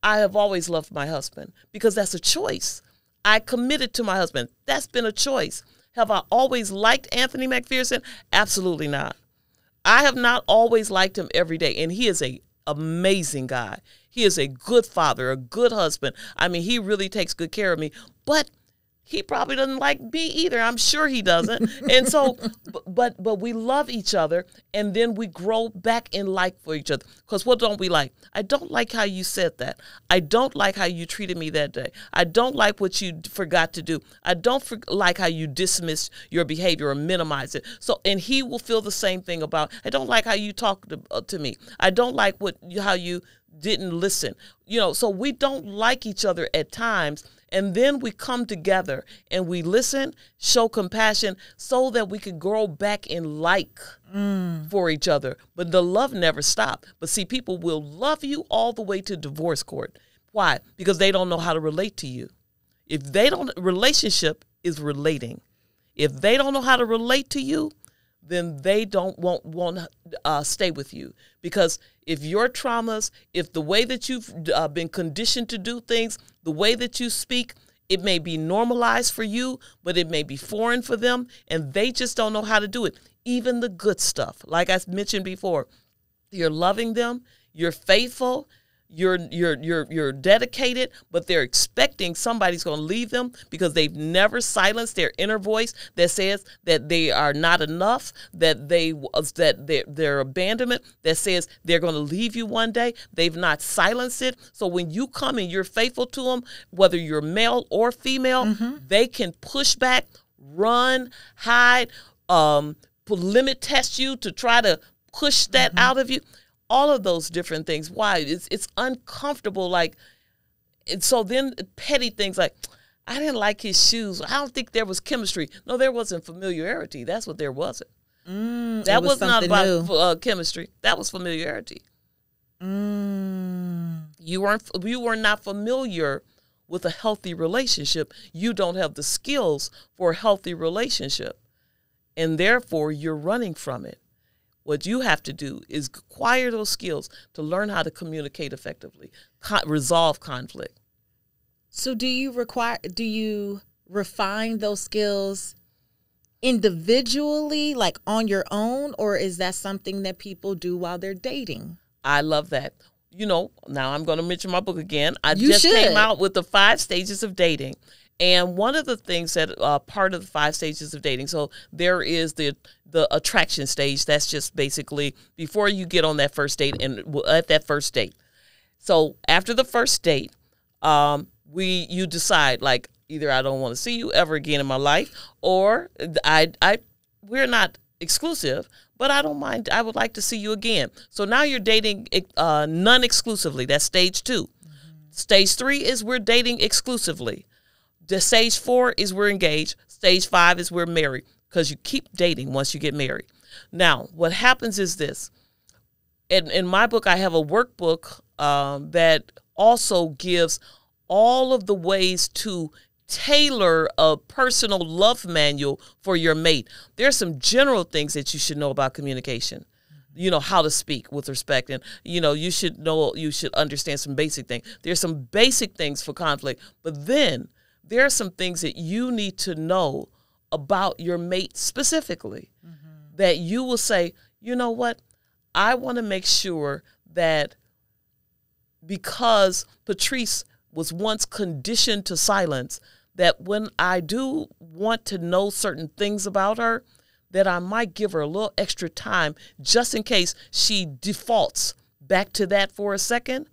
[SPEAKER 1] have always loved my husband because that's a choice. I committed to my husband. That's been a choice. Have I always liked Anthony McPherson? Absolutely not. I have not always liked him every day, and he is an amazing guy. He is a good father, a good husband. I mean, he really takes good care of me, but he probably doesn't like me either. I'm sure he doesn't. And so, but we love each other, and then we grow back in like for each other. Because what don't we like? I don't like how you said that. I don't like how you treated me that day. I don't like what you forgot to do. I don't like how you dismissed your behavior or minimize it. So, and he will feel the same thing about, I don't like how you talk to me. I don't like how you didn't listen. So we don't like each other at times. And then we come together and we listen, show compassion so that we can grow back in like for each other. But the love never stops. But see, people will love you all the way to divorce court. Why? Because they don't know how to relate to you. Relationship is relating. If they don't know how to relate to you, then they won't stay with you. Because if your traumas, if the way that you've been conditioned to do things, the way that you speak, it may be normalized for you, but it may be foreign for them, and they just don't know how to do it. Even the good stuff, like I mentioned before, you're loving them, you're faithful, you're dedicated, but they're expecting somebody's going to leave them because they've never silenced their inner voice that says that they are not enough, that their abandonment that says they're going to leave you one day. They've not silenced it. So when you come and you're faithful to them, whether you're male or female, they can push back, run, hide, limit test you to try to push that out of you. All of those different things. Why? It's uncomfortable. And so then petty things like, I didn't like his shoes. I don't think there was chemistry. No, there wasn't familiarity. That's what there wasn't. That was not about chemistry. That was familiarity. You were not familiar with a healthy relationship. You don't have the skills for a healthy relationship, and therefore you're running from it. What you have to do is acquire those skills to learn how to communicate effectively, resolve conflict.
[SPEAKER 2] So do you refine those skills individually, like on your own, or is that something that people do while they're dating?
[SPEAKER 1] I love that. Now I'm going to mention my book again. I just came out with the 5 stages of dating. And one of the things that part of the 5 stages of dating, so there is the attraction stage. That's just basically before you get on that first date and at that first date. So after the first date, you decide like either I don't want to see you ever again in my life, or we're not exclusive, but I don't mind. I would like to see you again. So now you're dating non-exclusively. That's stage 2. Stage 3 is we're dating exclusively. The stage 4 is we're engaged. Stage 5 is we're married, because you keep dating once you get married. Now, what happens is this. In my book, I have a workbook that also gives all of the ways to tailor a personal love manual for your mate. There are some general things that you should know about communication. How to speak with respect, and you should understand some basic things. There's some basic things for conflict, but then there are some things that you need to know about your mate specifically, that you will say, you know what, I want to make sure that because Patrice was once conditioned to silence, that when I do want to know certain things about her, that I might give her a little extra time just in case she defaults back to that for a second.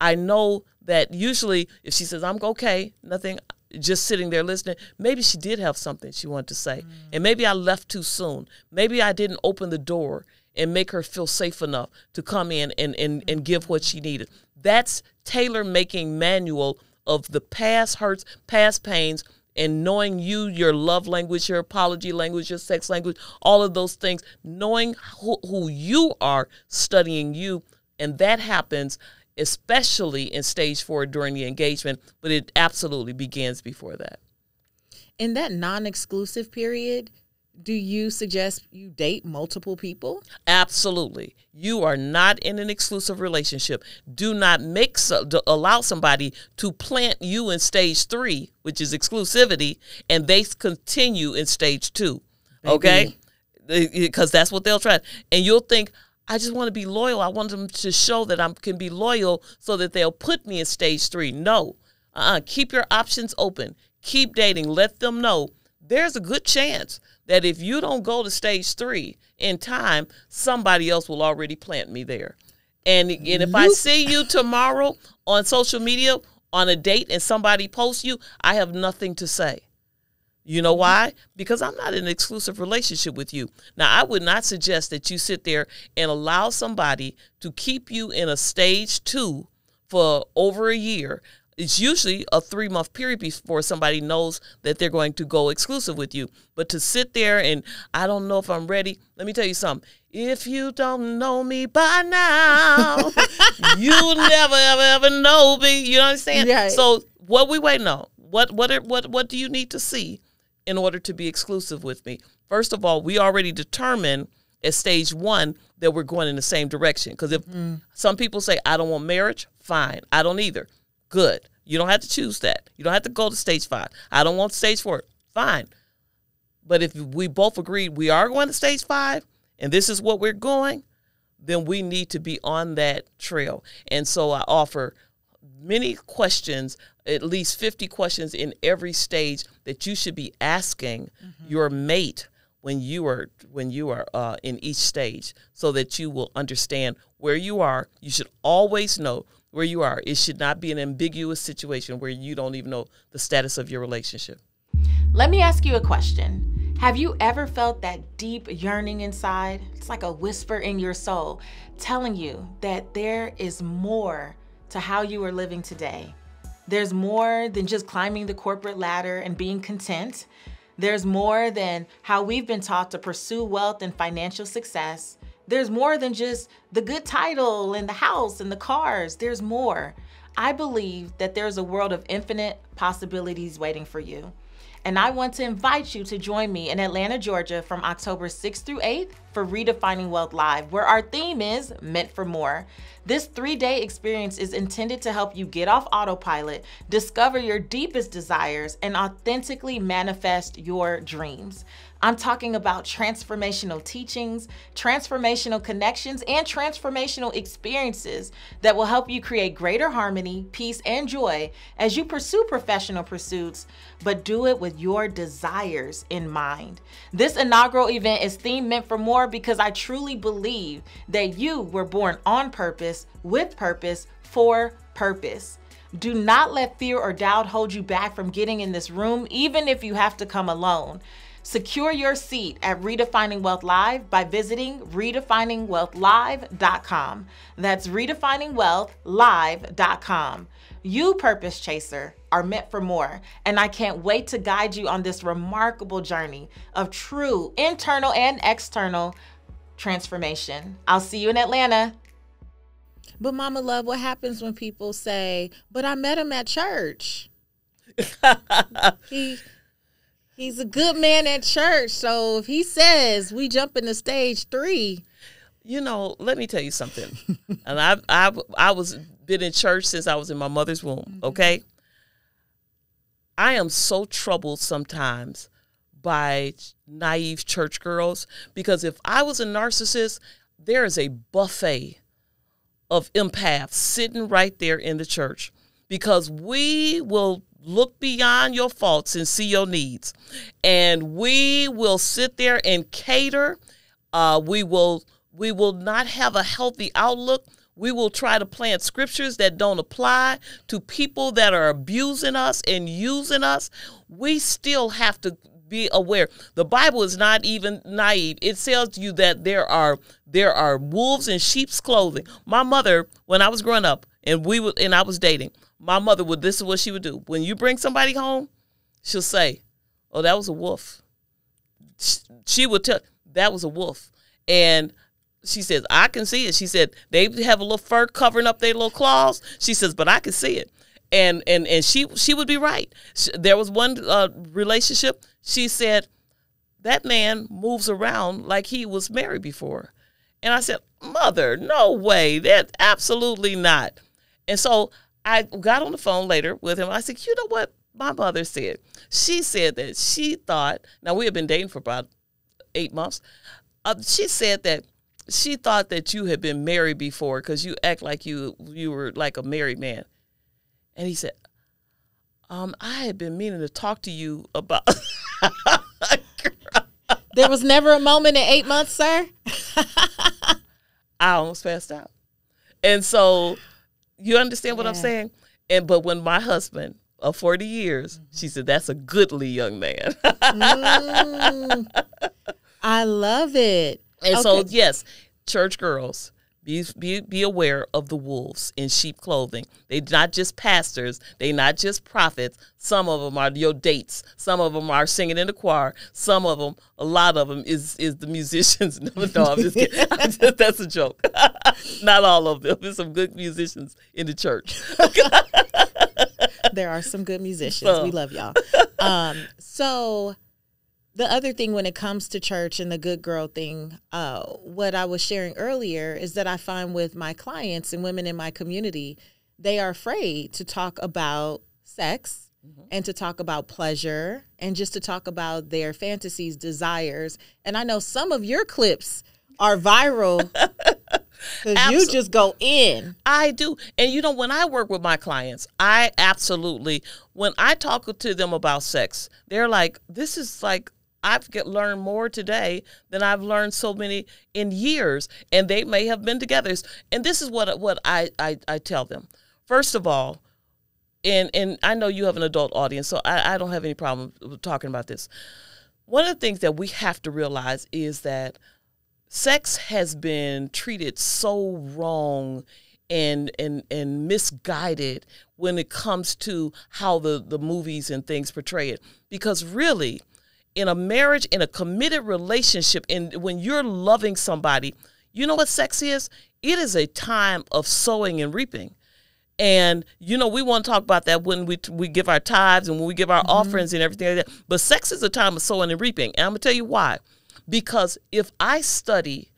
[SPEAKER 1] I know that usually if she says, I'm okay, nothing, just sitting there listening, maybe she did have something she wanted to say. And maybe I left too soon. Maybe I didn't open the door and make her feel safe enough to come in and give what she needed. That's tailor-making manual of the past hurts, past pains, and knowing your love language, your apology language, your sex language, all of those things, knowing who you are, studying you. And that happens especially in stage 4 during the engagement, but it absolutely begins before that.
[SPEAKER 2] In that non-exclusive period, Do you suggest you date multiple people?
[SPEAKER 1] Absolutely. You are not in an exclusive relationship. Do not allow somebody to plant you in stage 3, which is exclusivity, and they continue in stage 2. Okay? Because that's what they'll try. And you'll think, I just want to be loyal. I want them to show that I can be loyal so that they'll put me in stage 3. No. Keep your options open. Keep dating. Let them know there's a good chance that if you don't go to stage 3 in time, somebody else will already plant me there. And if I see you tomorrow on social media on a date and somebody posts you, I have nothing to say. You know why? Because I'm not in an exclusive relationship with you. Now, I would not suggest that you sit there and allow somebody to keep you in a stage 2 for over a year. It's usually a 3-month period before somebody knows that they're going to go exclusive with you. But to sit there and I don't know if I'm ready. Let me tell you something. If you don't know me by now, you'll never, ever, ever know me. You understand?
[SPEAKER 2] Right.
[SPEAKER 1] So what we waiting on? What do you need to see in order to be exclusive with me? First of all, we already determined at stage 1 that we're going in the same direction. Because if some people say, I don't want marriage, fine. I don't either. Good. You don't have to choose that. You don't have to go to stage 5. I don't want stage 4. Fine. But if we both agreed we are going to stage 5 and this is what we're going, then we need to be on that trail. And so I offer many questions, at least 50 questions in every stage that you should be asking your mate when you are in each stage, so that you will understand where you are. You should always know where you are. It should not be an ambiguous situation where you don't even know the status of your relationship.
[SPEAKER 4] Let me ask you a question. Have you ever felt that deep yearning inside? It's like a whisper in your soul telling you that there is more to how you are living today. There's more than just climbing the corporate ladder and being content. There's more than how we've been taught to pursue wealth and financial success. There's more than just the good title and the house and the cars. There's more. I believe that there's a world of infinite possibilities waiting for you. And I want to invite you to join me in Atlanta, Georgia from October 6th through 8th for Redefining Wealth Live, where our theme is Meant for More. This 3-day experience is intended to help you get off autopilot, discover your deepest desires, and authentically manifest your dreams. I'm talking about transformational teachings, transformational connections, and transformational experiences that will help you create greater harmony, peace, and joy as you pursue professional pursuits, but do it with your desires in mind. This inaugural event is themed Meant for More because I truly believe that you were born on purpose, with purpose, for purpose. Do not let fear or doubt hold you back from getting in this room, even if you have to come alone. Secure your seat at Redefining Wealth Live by visiting redefiningwealthlive.com. That's redefiningwealthlive.com. You, purpose chaser, are meant for more, and I can't wait to guide you on this remarkable journey of true internal and external transformation. I'll see you in Atlanta.
[SPEAKER 2] But Mama Love, what happens when people say, but I met him at church? He's a good man at church, so if he says we jump into stage 3.
[SPEAKER 1] You know, let me tell you something. And I was been in church since I was in my mother's womb, okay? I am so troubled sometimes by naive church girls, because if I was a narcissist, there is a buffet of empaths sitting right there in the church, because we will look beyond your faults and see your needs. And we will sit there and cater. We will not have a healthy outlook. We will try to plant scriptures that don't apply to people that are abusing us and using us. We still have to be aware. The Bible is not even naive. It tells you that there are wolves in sheep's clothing. My mother, when I was growing up and I was dating, my mother this is what she would do. When you bring somebody home, she'll say, oh, that was a wolf. She would tell, that was a wolf. And she says, I can see it. She said, they have a little fur covering up their little claws. She says, but I can see it. And she would be right. There was one relationship. She said, that man moves around like he was married before. And I said, Mother, no way. That absolutely not. And so I got on the phone later with him. I said, you know what my mother said? She said that she thought, now we had been dating for about 8 months. She said that she thought that you had been married before because you act like you were like a married man. And he said, I had been meaning to talk to you about.
[SPEAKER 2] There was never a moment in 8 months, sir?
[SPEAKER 1] I almost passed out. And so you understand what I'm saying? But when my husband of 40 years, she said, that's a goodly young man.
[SPEAKER 2] I love it.
[SPEAKER 1] And so, yes, church girls, be aware of the wolves in sheep clothing. They're not just pastors. They're not just prophets. Some of them are your dates. Some of them are singing in the choir. Some of them, a lot of them is the musicians. No, I'm just kidding. That's a joke. Not all of them. There's some good musicians in the church.
[SPEAKER 2] There are some good musicians. We love y'all. So the other thing when it comes to church and the good girl thing, what I was sharing earlier is that I find with my clients and women in my community, they are afraid to talk about sex and to talk about pleasure and just to talk about their fantasies, desires. And I know some of your clips are viral because you just go in.
[SPEAKER 1] I do. And, you know, when I work with my clients, I absolutely, when I talk to them about sex, they're like, this is like, I've learned more today than I've learned so many in years, and they may have been together. And this is what I tell them. First of all, and I know you have an adult audience, so I don't have any problem talking about this. One of the things that we have to realize is that sex has been treated so wrong and misguided when it comes to how the movies and things portray it. Because really, in a marriage, in a committed relationship, and when you're loving somebody, you know what sex is? It is a time of sowing and reaping. And, you know, we want to talk about that when we give our tithes and when we give our offerings and everything like that. But sex is a time of sowing and reaping. And I'm going to tell you why. Because if I study,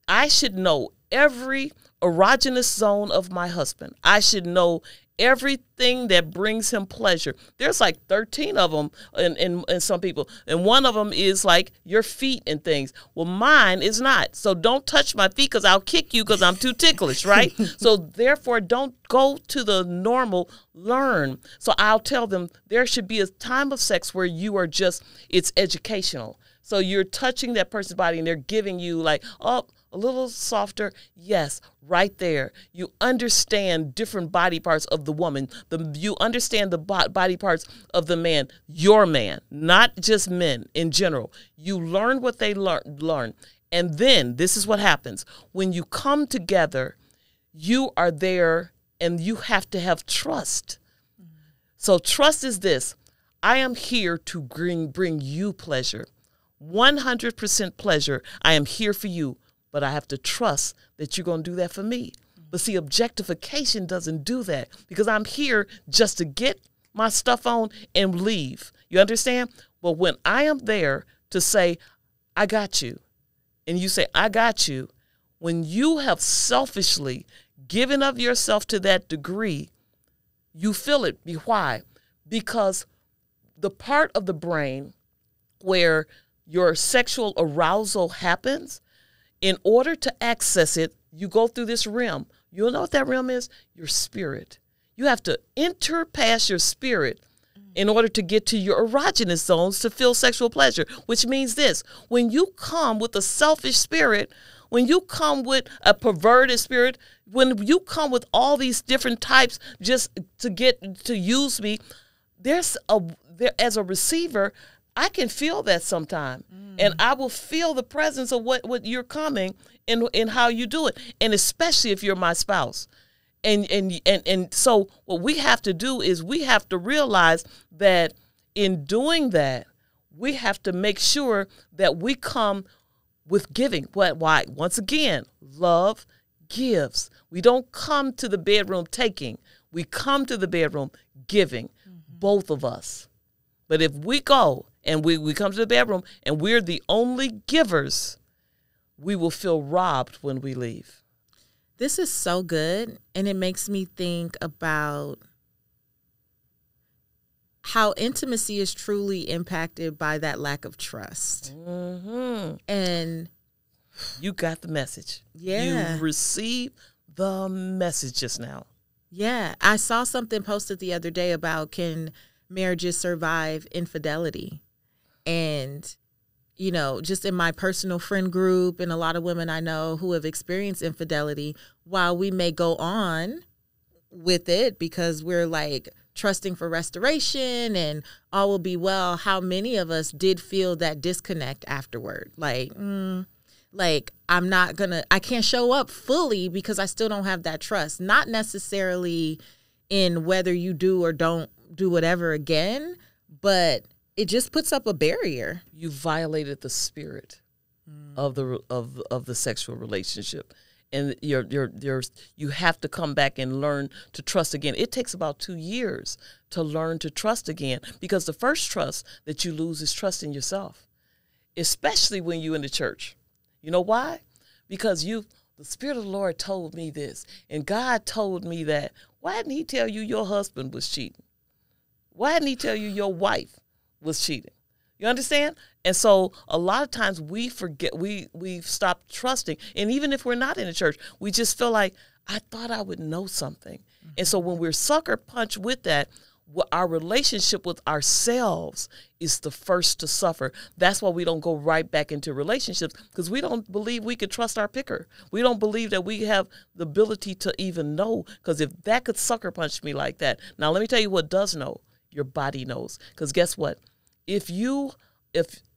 [SPEAKER 1] I should know every erogenous zone of my husband. I should know everything that brings him pleasure. There's like 13 of them in some people. And one of them is like your feet and things. Well, mine is not. So don't touch my feet because I'll kick you because I'm too ticklish, right? So therefore, don't go to the normal, learn. So I'll tell them there should be a time of sex where you are just, it's educational. So you're touching that person's body and they're giving you like, oh, a little softer. Yes, right there. You understand different body parts of the woman. You understand the body parts of the man, your man, not just men in general. You learn what they learn. And then this is what happens. When you come together, you are there and you have to have trust. So trust is this. I am here to bring you pleasure. 100% pleasure. I am here for you. But I have to trust that you're going to do that for me. But see, objectification doesn't do that because I'm here just to get my stuff on and leave. You understand? But when I am there to say, I got you, and you say, I got you, when you have selfishly given of yourself to that degree, you feel it. Why? Because the part of the brain where your sexual arousal happens, in order to access it, you go through this realm. You know what that realm is? Your spirit. You have to enter past your spirit in order to get to your erogenous zones to feel sexual pleasure, which means this. When you come with a selfish spirit, when you come with a perverted spirit, when you come with all these different types just to get to use me, as a receiver, I can feel that sometime, and I will feel the presence of what you're coming and how you do it, and especially if you're my spouse. And so what we have to do is we have to realize that in doing that, we have to make sure that we come with giving. Why? Once again, love gives. We don't come to the bedroom taking. We come to the bedroom giving, both of us. But if we go and we come to the bedroom and we're the only givers, we will feel robbed when we leave.
[SPEAKER 2] This is so good, and it makes me think about how intimacy is truly impacted by that lack of trust.
[SPEAKER 1] Mm-hmm.
[SPEAKER 2] And
[SPEAKER 1] you got the message.
[SPEAKER 2] Yeah.
[SPEAKER 1] You received the message just now.
[SPEAKER 2] Yeah. I saw something posted the other day about, can marriages survive infidelity? And, you know, just in my personal friend group and a lot of women I know who have experienced infidelity, while we may go on with it because we're like trusting for restoration and all will be well, how many of us did feel that disconnect afterward? Like, I can't show up fully because I still don't have that trust. Not necessarily in whether you do or don't do whatever again, but it just puts up a barrier.
[SPEAKER 1] You violated the spirit of the sexual relationship. And you have to come back and learn to trust again. It takes about 2 years to learn to trust again, because the first trust that you lose is trust in yourself, especially when you're in the church. You know why? Because the Spirit of the Lord told me this, and God told me that. Why didn't he tell you your husband was cheating? Why didn't he tell you your wife was cheating? You understand? And so a lot of times we forget, we've stopped trusting. And even if we're not in the church, we just feel like, I thought I would know something. Mm-hmm. And so when we're sucker punched with that, our relationship with ourselves is the first to suffer. That's why we don't go right back into relationships, because we don't believe we could trust our picker. We don't believe that we have the ability to even know, because if that could sucker punch me like that. Now, let me tell you what does know. Your body knows. Because guess what? If you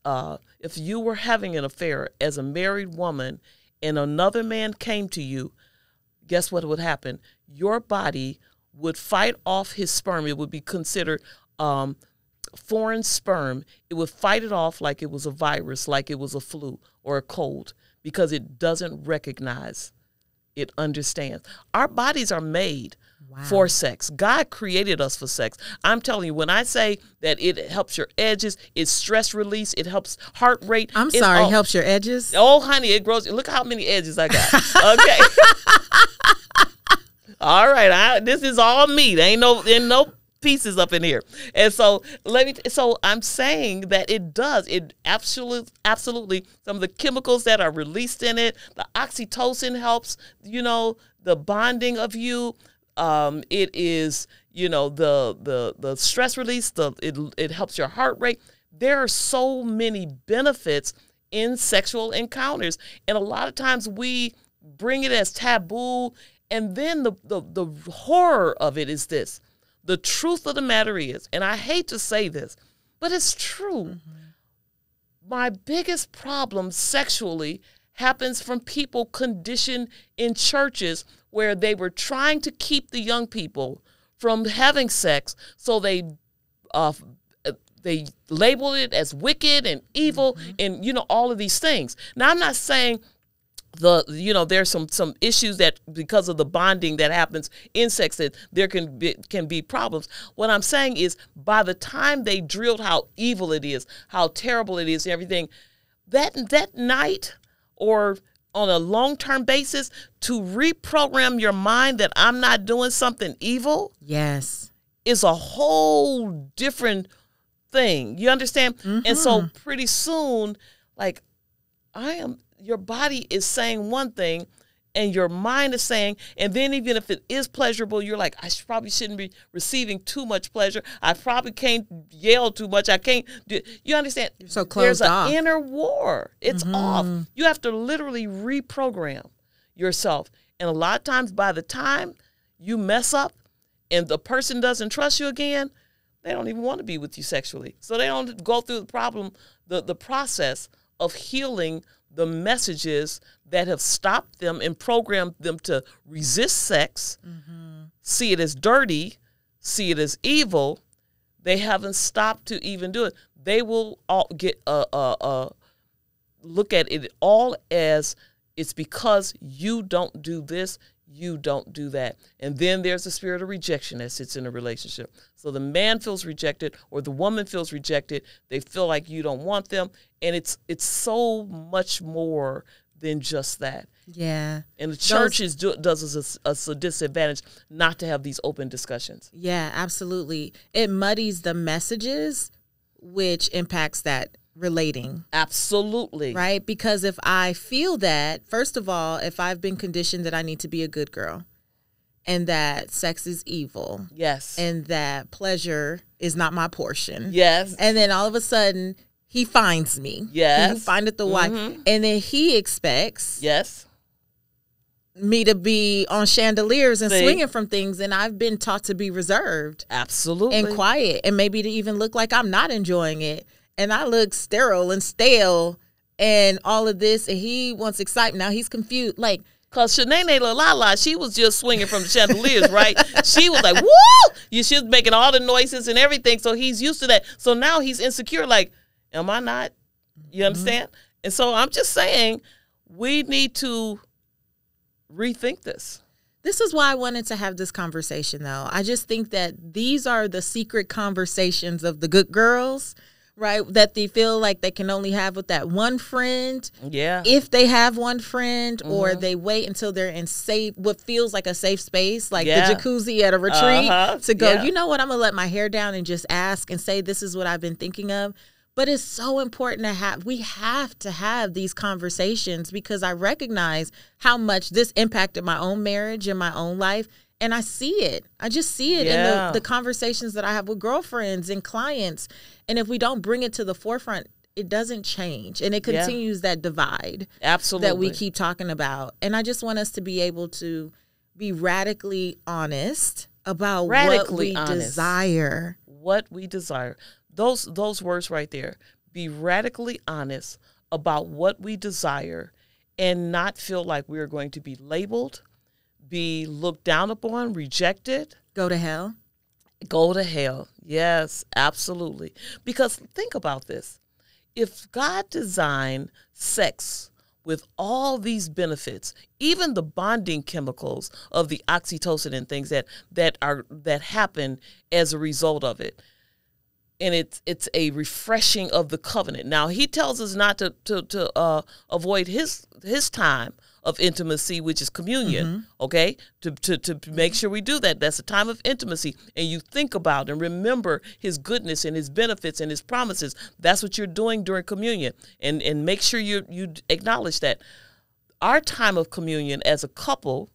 [SPEAKER 1] were having an affair as a married woman and another man came to you, guess what would happen? Your body would fight off his sperm. It would be considered foreign sperm. It would fight it off like it was a virus, like it was a flu or a cold, because it doesn't recognize. It understands. Our bodies are made for sex. God created us for sex. I'm telling you, when I say that it helps your edges, it's stress release, it helps heart rate.
[SPEAKER 2] It helps your edges?
[SPEAKER 1] Oh, honey, it grows. Look how many edges I got. Okay. All right. This is all me. There ain't no pieces up in here. And so so I'm saying that it does. It absolutely some of the chemicals that are released in it, the oxytocin helps, the bonding of you. It is, the stress release, it helps your heart rate. There are so many benefits in sexual encounters. And a lot of times we bring it as taboo. And then the horror of it is this. The truth of the matter is, and I hate to say this, but it's true. Mm-hmm. My biggest problem sexually happens from people conditioned in churches where they were trying to keep the young people from having sex, so they labeled it as wicked and evil, mm-hmm. and all of these things. Now, I'm not saying there's some issues that because of the bonding that happens in sex that there can be problems. What I'm saying is, by the time they drilled how evil it is, how terrible it is, and everything, that night or on a long-term basis, to reprogram your mind that I'm not doing something evil,
[SPEAKER 2] yes,
[SPEAKER 1] is a whole different thing. You understand? Mm-hmm. And so pretty soon, like, your body is saying one thing and your mind is saying, and then even if it is pleasurable, you're like, I probably shouldn't be receiving too much pleasure. I probably can't yell too much. I can't do, you understand?
[SPEAKER 2] You're so closed off.
[SPEAKER 1] There's an inner war. It's off. You have to literally reprogram yourself. And a lot of times, by the time you mess up and the person doesn't trust you again, they don't even want to be with you sexually. So they don't go through the process of healing the messages that have stopped them and programmed them to resist sex, see it as dirty, see it as evil. They haven't stopped to even do it. They will all get look at it all as, it's because you don't do this, you don't do that. And then there's the spirit of rejection that sits in a relationship. So the man feels rejected or the woman feels rejected. They feel like you don't want them. And it's so much more than just that.
[SPEAKER 2] Yeah.
[SPEAKER 1] And the church does us a disadvantage not to have these open discussions.
[SPEAKER 2] Yeah, absolutely. It muddies the messages, which impacts that relating.
[SPEAKER 1] Absolutely.
[SPEAKER 2] Right? Because if I feel that, first of all, if I've been conditioned that I need to be a good girl and that sex is evil.
[SPEAKER 1] Yes.
[SPEAKER 2] And that pleasure is not my portion.
[SPEAKER 1] Yes.
[SPEAKER 2] And then all of a sudden he finds me.
[SPEAKER 1] Yes.
[SPEAKER 2] He findeth the wife. And then he expects me to be on chandeliers and swinging from things, and I've been taught to be reserved.
[SPEAKER 1] Absolutely.
[SPEAKER 2] And quiet, and maybe to even look like I'm not enjoying it. And I look sterile and stale and all of this, and he wants excitement. Now he's confused. Like,
[SPEAKER 1] because Shanae La, she was just swinging from the chandeliers, right? She was like, woo! She was making all the noises and everything, so he's used to that. So now he's insecure, like, am I not? You understand? And so I'm just saying, we need to rethink this.
[SPEAKER 2] This is why I wanted to have this conversation, though. I just think that these are the secret conversations of the good girls, right? That they feel like they can only have with that one friend.
[SPEAKER 1] Yeah.
[SPEAKER 2] If they have one friend, or they wait until they're in what feels like a safe space, like the jacuzzi at a retreat, to go, you know what, I'm going to let my hair down and just ask and say, this is what I've been thinking of. But it's so important to we have to have these conversations, because I recognize how much this impacted my own marriage and my own life. And I see it. I just see it in the conversations that I have with girlfriends and clients. And if we don't bring it to the forefront, it doesn't change. And it continues that divide.
[SPEAKER 1] Absolutely.
[SPEAKER 2] That we keep talking about. And I just want us to be able to be radically honest about what we desire.
[SPEAKER 1] What we desire. Those words right there. Be radically honest about what we desire and not feel like we're going to be labeled, be looked down upon, rejected.
[SPEAKER 2] Go to hell.
[SPEAKER 1] Go to hell. Yes, absolutely. Because think about this. If God designed sex with all these benefits, even the bonding chemicals of the oxytocin and things that happen as a result of it, and it's a refreshing of the covenant. Now, he tells us not to avoid his time of intimacy, which is communion, okay? To make sure we do that. That's a time of intimacy. And you think about and remember his goodness and his benefits and his promises. That's what you're doing during communion. And make sure you acknowledge that. Our time of communion as a couple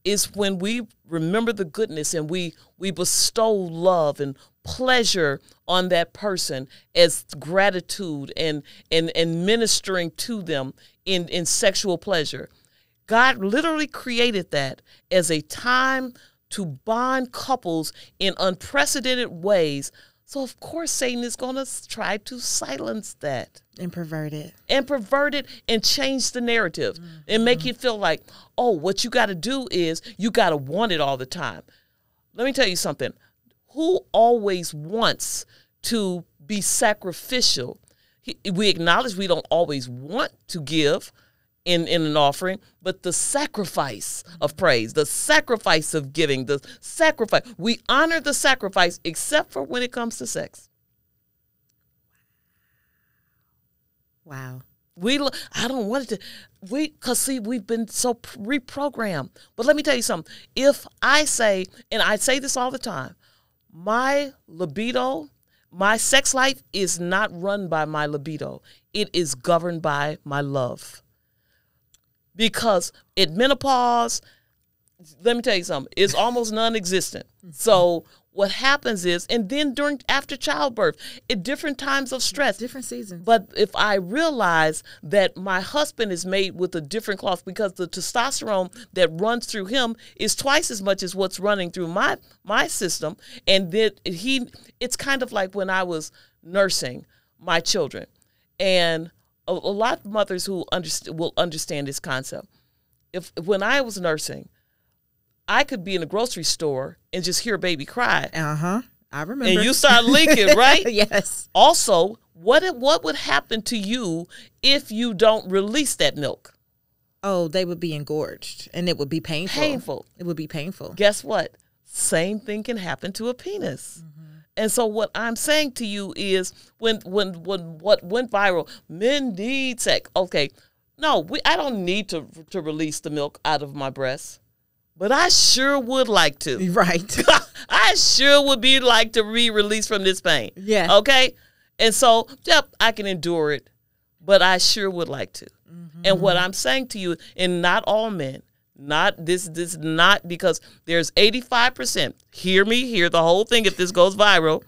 [SPEAKER 1] is when we remember the goodness and we bestow love and pleasure on that person as gratitude and ministering to them in sexual pleasure. God literally created that as a time to bond couples in unprecedented ways. So, of course, Satan is going to try to silence that.
[SPEAKER 2] And pervert it.
[SPEAKER 1] And change the narrative and make you feel like, oh, what you got to do is you got to want it all the time. Let me tell you something. Who always wants to be sacrificial? We acknowledge we don't always want to give in an offering, but the sacrifice of praise, the sacrifice of giving, the sacrifice, we honor the sacrifice except for when it comes to sex.
[SPEAKER 2] Wow.
[SPEAKER 1] I don't want it to, because see, we've been so reprogrammed. But let me tell you something. If I say, and I say this all the time, my libido, my sex life is not run by my libido. It is governed by my love. Because at menopause, let me tell you something, it's almost non-existent. So what happens is, and then after childbirth, at different times of stress.
[SPEAKER 2] Different seasons. But
[SPEAKER 1] if I realize that my husband is made with a different cloth, because the testosterone that runs through him is twice as much as what's running through my system. And that it's kind of like when I was nursing my children. And a lot of mothers who will understand this concept. When I was nursing, I could be in a grocery store and just hear a baby cry.
[SPEAKER 2] I remember.
[SPEAKER 1] And you start leaking, right?
[SPEAKER 2] Yes.
[SPEAKER 1] Also, what would happen to you if you don't release that milk?
[SPEAKER 2] Oh, they would be engorged, and it would be painful.
[SPEAKER 1] Painful.
[SPEAKER 2] It would be painful.
[SPEAKER 1] Guess what? Same thing can happen to a penis. And so what I'm saying to you is when what went viral, men need sex. Okay, no, I don't need to release the milk out of my breast, but I sure would like to.
[SPEAKER 2] Right.
[SPEAKER 1] I sure would be like to be released from this pain.
[SPEAKER 2] Yeah.
[SPEAKER 1] Okay. And so, yep, I can endure it, but I sure would like to. And what I'm saying to you, and not all men, not this not because there's 85%. Hear me, hear the whole thing if this goes viral.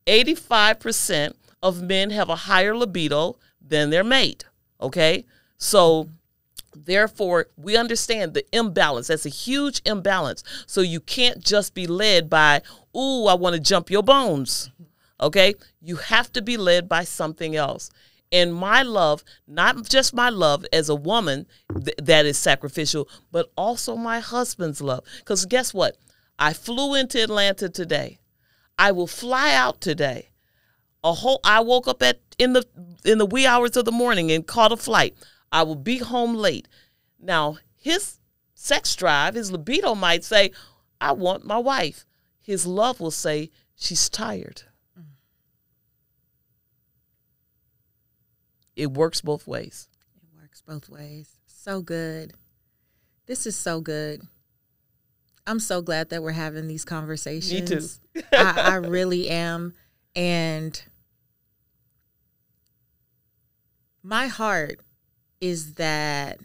[SPEAKER 1] 85% of men have a higher libido than their mate. Okay? So therefore, we understand the imbalance. That's a huge imbalance. So you can't just be led by, ooh, I want to jump your bones. Okay? You have to be led by something else. And my love, not just my love as a woman that is sacrificial, but also my husband's love. Because guess what? I flew into Atlanta today. I will fly out today. I woke up in the wee hours of the morning and caught a flight. I will be home late. Now, his sex drive, his libido might say, I want my wife. His love will say, she's tired. It works both ways.
[SPEAKER 2] It works both ways. So good. This is so good. I'm so glad that we're having these conversations.
[SPEAKER 1] Me too.
[SPEAKER 2] I really am. And my heart is that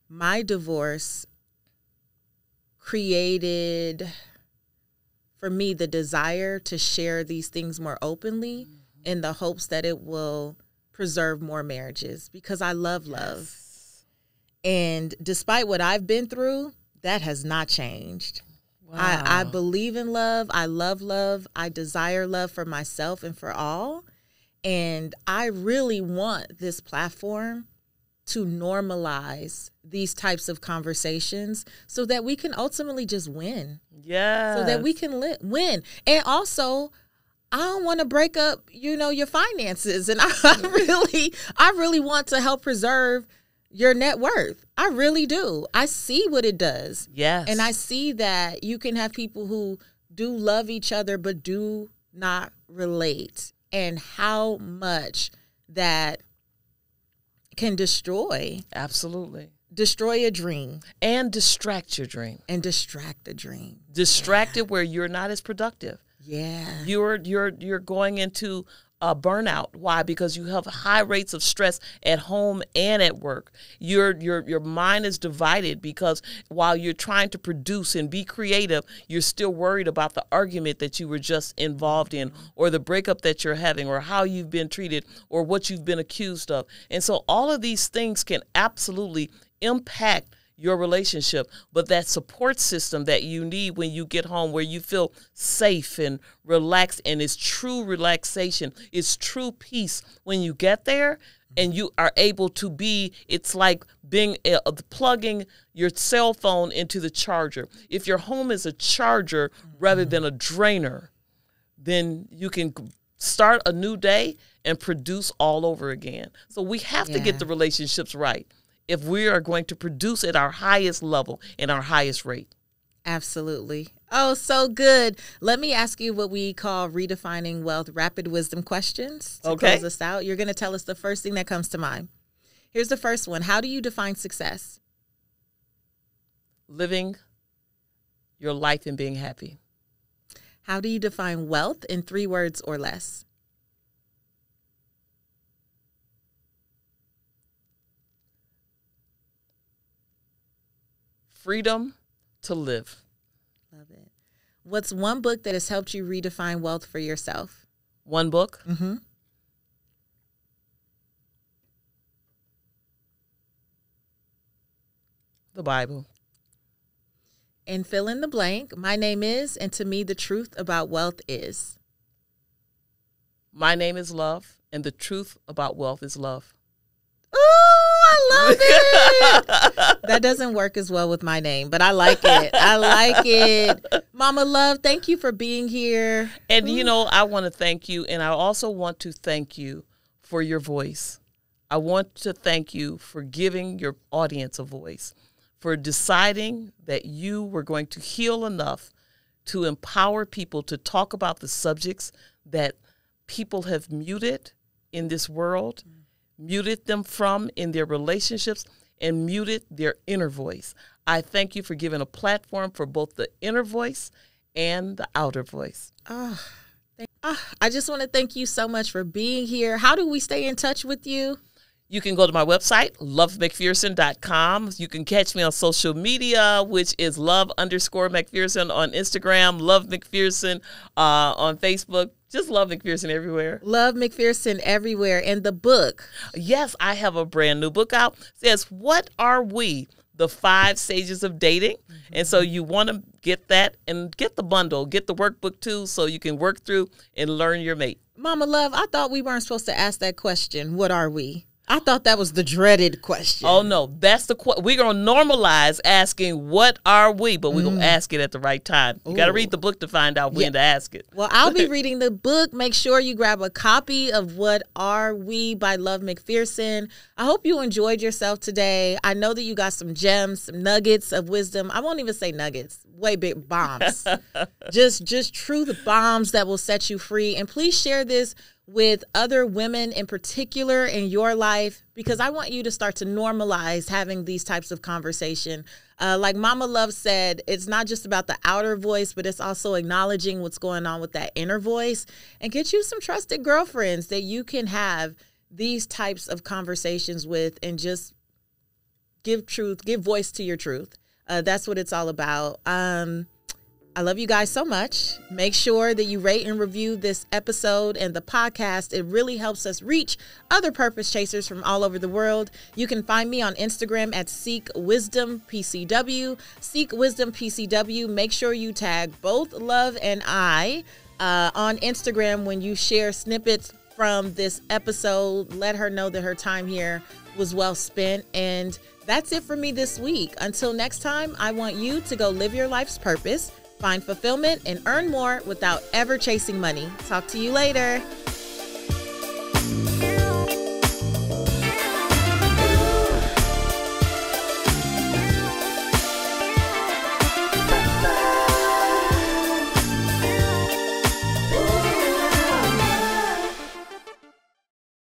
[SPEAKER 2] my divorce created for me the desire to share these things more openly in the hopes that it will preserve more marriages, because I love love. Yes. And despite what I've been through, that has not changed. Wow. I believe in love. I love love. I desire love for myself and for all. And I really want this platform to normalize these types of conversations so that we can ultimately just win.
[SPEAKER 1] Yeah.
[SPEAKER 2] So that we can win. And also, I don't want to break up, your finances. And I really want to help preserve your net worth. I really do. I see what it does.
[SPEAKER 1] Yes.
[SPEAKER 2] And I see that you can have people who do love each other but do not relate, and how much that can destroy.
[SPEAKER 1] Absolutely.
[SPEAKER 2] Destroy a dream.
[SPEAKER 1] And distract your dream.
[SPEAKER 2] And distract the dream.
[SPEAKER 1] Distracted where you're not as productive.
[SPEAKER 2] Yeah.
[SPEAKER 1] You're going into a burnout. Why? Because you have high rates of stress at home and at work. Your mind is divided because while you're trying to produce and be creative, you're still worried about the argument that you were just involved in, or the breakup that you're having, or how you've been treated, or what you've been accused of. And so all of these things can absolutely impact your relationship, but that support system that you need when you get home, where you feel safe and relaxed, and it's true relaxation, it's true peace when you get there, and you are able to be, it's like being plugging your cell phone into the charger. If your home is a charger rather than a drainer, then you can start a new day and produce all over again. So we have to get the relationships right if we are going to produce at our highest level and our highest rate.
[SPEAKER 2] Absolutely. Oh, so good. Let me ask you what we call redefining wealth rapid wisdom questions to close us out. You're going to tell us the first thing that comes to mind. Here's the first one. How do you define success?
[SPEAKER 1] Living your life and being happy.
[SPEAKER 2] How do you define wealth in 3 words or less?
[SPEAKER 1] Freedom to live.
[SPEAKER 2] Love it. What's one book that has helped you redefine wealth for yourself?
[SPEAKER 1] One book?
[SPEAKER 2] Mm-hmm.
[SPEAKER 1] The Bible.
[SPEAKER 2] And fill in the blank. My name is, and to me, the truth about wealth is.
[SPEAKER 1] My name is love, and the truth about wealth is love.
[SPEAKER 2] I love it. That doesn't work as well with my name, but I like it. I like it. Mama Love, thank you for being here.
[SPEAKER 1] And, I want to thank you. And I also want to thank you for your voice. I want to thank you for giving your audience a voice, for deciding that you were going to heal enough to empower people to talk about the subjects that people have muted in this world, muted them from in their relationships, and muted their inner voice. I thank you for giving a platform for both the inner voice and the outer voice.
[SPEAKER 2] I just want to thank you so much for being here. How do we stay in touch with you?
[SPEAKER 1] You can go to my website, lovemcpherson.com. You can catch me on social media, which is love_McPherson on Instagram, Love McPherson on Facebook. Just Love McPherson everywhere.
[SPEAKER 2] Love McPherson everywhere. And the book.
[SPEAKER 1] Yes, I have a brand new book out. It says, What Are We? The 5 Stages of Dating. And so you want to get that and get the bundle, get the workbook too, so you can work through and learn your mate.
[SPEAKER 2] Mama Love, I thought we weren't supposed to ask that question. What are we? I thought that was the dreaded question.
[SPEAKER 1] Oh, no, that's the we're going to normalize asking, what are we? But we're going to ask it at the right time. You got to read the book to find out when to ask it.
[SPEAKER 2] Well, I'll be reading the book. Make sure you grab a copy of What Are We by Love McPherson. I hope you enjoyed yourself today. I know that you got some gems, some nuggets of wisdom. I won't even say nuggets, way big bombs. just truth bombs that will set you free. And please share this with other women in particular in your life, because I want you to start to normalize having these types of conversation. Like Mama Love said, it's not just about the outer voice, but it's also acknowledging what's going on with that inner voice, and get you some trusted girlfriends that you can have these types of conversations with and just give voice to your truth. That's what it's all about. I love you guys so much. Make sure that you rate and review this episode and the podcast. It really helps us reach other purpose chasers from all over the world. You can find me on Instagram at Seek Wisdom PCW. Seek Wisdom PCW. Make sure you tag both Love and I on Instagram when you share snippets from this episode. Let her know that her time here was well spent. And that's it for me this week. Until next time, I want you to go live your life's purpose, find fulfillment, and earn more without ever chasing money. Talk to you later.